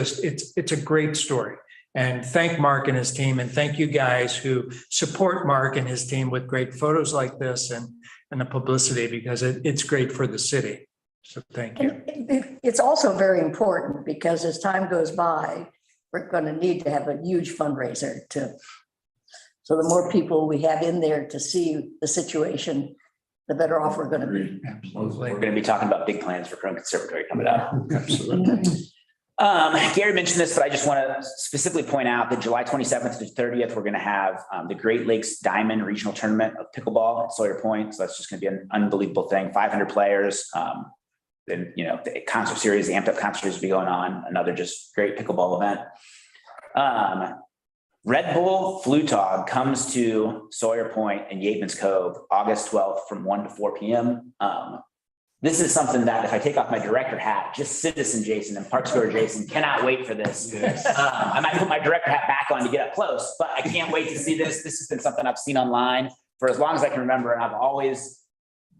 a great story. And thank Mark and his team, and thank you guys who support Mark and his team with great photos like this and the publicity, because it's great for the city. So thank you. It's also very important because as time goes by, we're going to need to have a huge fundraiser so the more people we have in there to see the situation, the better off we're going to be. Absolutely. We're going to be talking about big plans for Crone Conservatory coming up. Absolutely. Gary mentioned this, but I just want to specifically point out that July 27th to 30th, we're going to have the Great Lakes Diamond Regional Tournament of Pickleball at Sawyer Point. So that's just going to be an unbelievable thing. 500 players. Then, you know, the concert series, the amped up concert series will be going on. Another just great pickleball event. Red Bull Flutog comes to Sawyer Point and Yeatman's Cove, August 12th from 1 to 4 p.m. This is something that if I take off my director hat, just Citizen Jason and Park Square Jason cannot wait for this. Yes. I might put my director hat back on to get up close, but I can't wait to see this. This has been something I've seen online for as long as I can remember, and I've always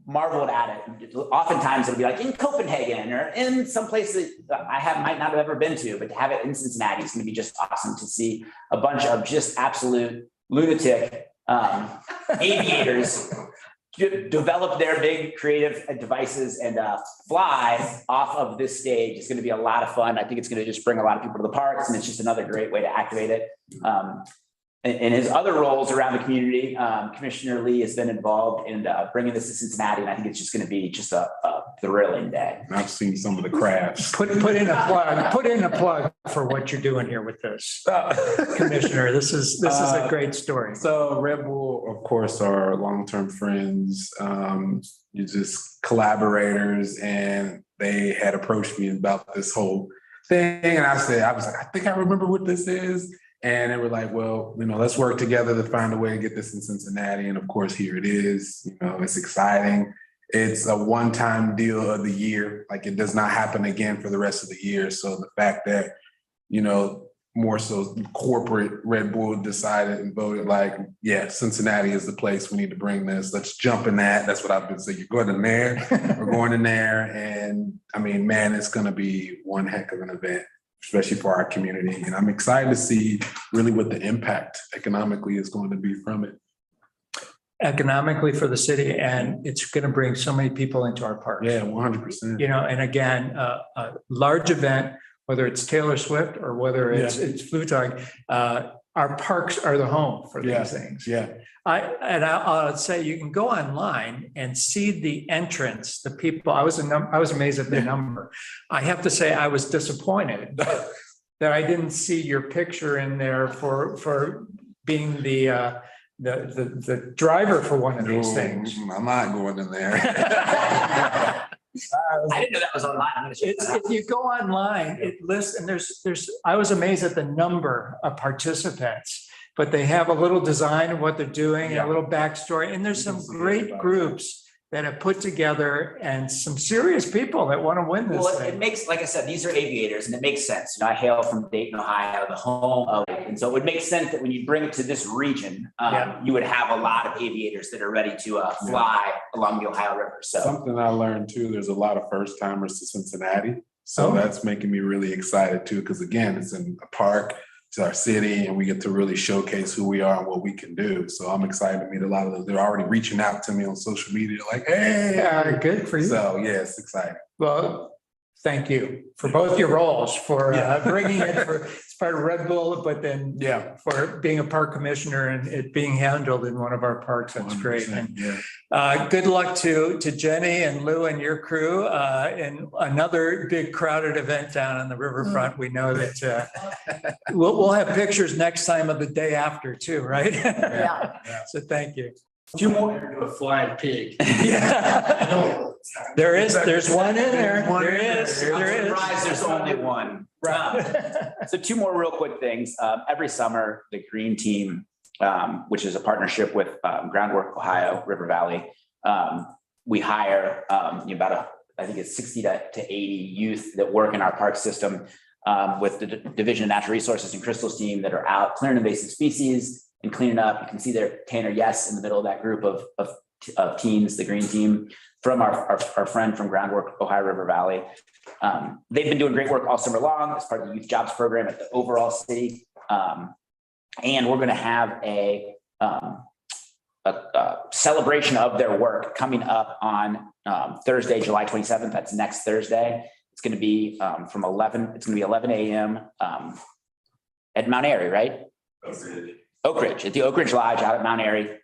marveled at it. Oftentimes it'll be like in Copenhagen or in some place that might not have ever been to, but to have it in Cincinnati is going to be just awesome to see a bunch of just absolute lunatic aviators develop their big creative devices and fly off of this stage. It's going to be a lot of fun. I think it's going to just bring a lot of people to the parks, and it's just another great way to activate it. In his other roles around the community, Commissioner Lee has been involved in bringing this to Cincinnati, and I think it's just going to be just a thrilling day. I've seen some of the crafts. Put in a plug for what you're doing here with this, Commissioner. This is a great story. So Red Bull, of course, are long-term friends. You're just collaborators, and they had approached me about this whole thing, and I was like, I think I remember what this is. And they were like, well, you know, let's work together to find a way to get this in Cincinnati. And of course, here it is. You know, it's exciting. It's a one-time deal of the year. Like, it does not happen again for the rest of the year. So the fact that, you know, more so corporate Red Bull decided and voted like, yeah, Cincinnati is the place we need to bring this. Let's jump in that. That's what I've been saying. You're going in there. We're going in there. And I mean, man, it's going to be one heck of an event, especially for our community. And I'm excited to see really what the impact economically is going to be from it. economically for the city, and it's going to bring so many people into our parks. Yeah, 100%. You know, and again, a large event, whether it's Taylor Swift or whether it's Flugtag, our parks are the home for these things. Yeah. I'll say you can go online and see the entrance, the people. I was amazed at the number. I have to say I was disappointed that I didn't see your picture in there for being the driver for one of these things. I'm not going in there. I didn't know that was online. I'm gonna check that out. If you go online, it lists, and I was amazed at the number of participants, but they have a little design of what they're doing and a little backstory. And there's some great groups that have put together and some serious people that want to win this Well, thing. it makes, like I said, these are aviators and it makes sense. You know, I hail from Dayton, Ohio, the home of it. And so it would make sense that when you bring it to this region, you would have a lot of aviators that are ready to fly along the Ohio River. So Something I learned too, there's a lot of first timers to Cincinnati. So that's making me really excited too, because again, it's in a park, it's our city, and we get to really showcase who we are and what we can do. So I'm excited to meet a lot of those. They're already reaching out to me on social media like, hey, good for you. So yeah, it's exciting. Well, thank you for both your roles, for bringing it for, it's part of Red Bull, but then for being a park commissioner and it being handled in one of our parks. That's great. And good luck to Jenny and Lou and your crew in another big crowded event down on the riverfront. We know that we'll have pictures next time of the day after too, right? So thank you. Two more to a flying pig. There's one in there. There is. surprised there's only one. So two more real quick things. Every summer, the Green Team, which is a partnership with Groundwork Ohio, River Valley, we hire about I think it's 60 to 80 youth that work in our park system with the Division of Natural Resources and Crystal's team that are out clearing invasive species and cleaning up. You can see there Tanner Yes in the middle of that group of teens, the Green Team, from our friend from Groundwork Ohio River Valley. They've been doing great work all summer long as part of the Youth Jobs Program at the overall city. And we're going to have a celebration of their work coming up on Thursday, July 27th. That's next Thursday. It's going to be from 11. It's going to be 11 a.m. At Mount Airy, right? Oak Ridge, at the Oak Ridge Lodge out at Mount Airy.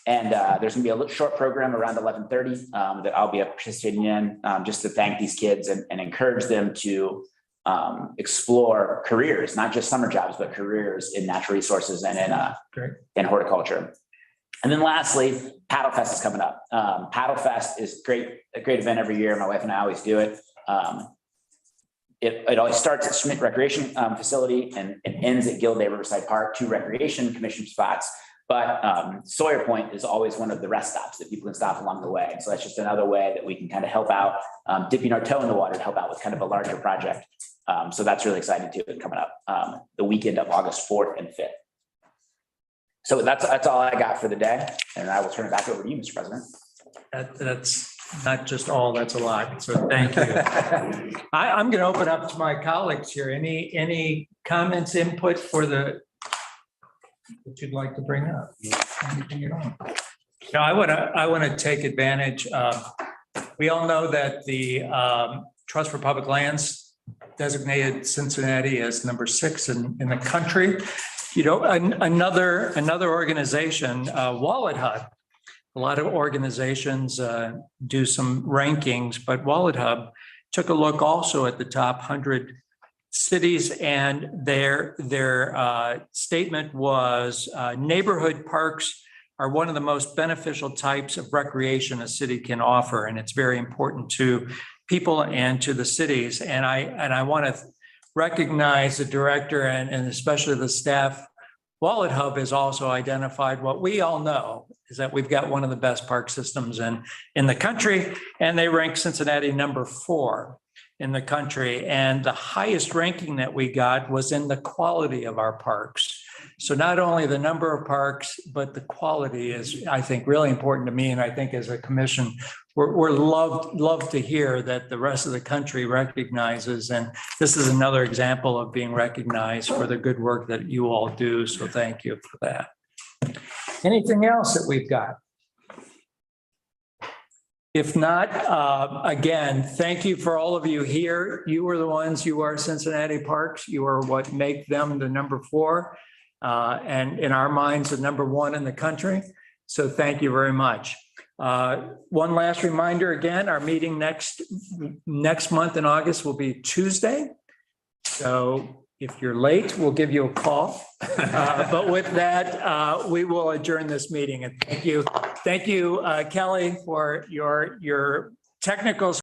And there's gonna be a short program around 11:30 that I'll be participating in just to thank these kids and encourage them to explore careers, not just summer jobs, but careers in natural resources and in horticulture. And then lastly, Paddle Fest is coming up. Paddle Fest is a great event every year. My wife and I always do it. It always starts at Schmidt Recreation Facility and ends at Gilday Riverside Park, 2 recreation commission spots. But Sawyer Point is always one of the rest stops that people can stop along the way. So that's just another way that we can kind of help out, dipping our toe in the water to help out with kind of a larger project. So that's really exciting too, and coming up the weekend of August 4th and 5th. So that's all I got for the day. And I will turn it back over to you, Mr. President. That's not just all, that's a lot. So thank you. I'm going to open up to my colleagues here. Any comments, input for that you'd like to bring up? Anything at all? No, I want to take advantage of, we all know that the Trust for Public Lands designated Cincinnati as number 6 in the country. You know, another organization, Wallet Hub. A lot of organizations do some rankings, but Wallet Hub took a look also at the top 100 cities, and their statement was neighborhood parks are one of the most beneficial types of recreation a city can offer, and it's very important to people and to the cities. And I want to recognize the director and especially the staff. Wallet Hub has also identified what we all know is that we've got one of the best park systems in the country, and they rank Cincinnati number 4 in the country. And the highest ranking that we got was in the quality of our parks. So not only the number of parks, but the quality is, I think, really important to me. And I think as a commission, we're loved to hear that the rest of the country recognizes. And this is another example of being recognized for the good work that you all do. So thank you for that. Anything else that we've got? If not, again, thank you for all of you here. You are the ones, you are Cincinnati Parks. You are what make them the number 4. And in our minds, the number 1 in the country. So thank you very much. One last reminder, again, our meeting next month in August will be Tuesday. So if you're late, we'll give you a call. But with that, we will adjourn this meeting. And thank you, Kelly, for your technical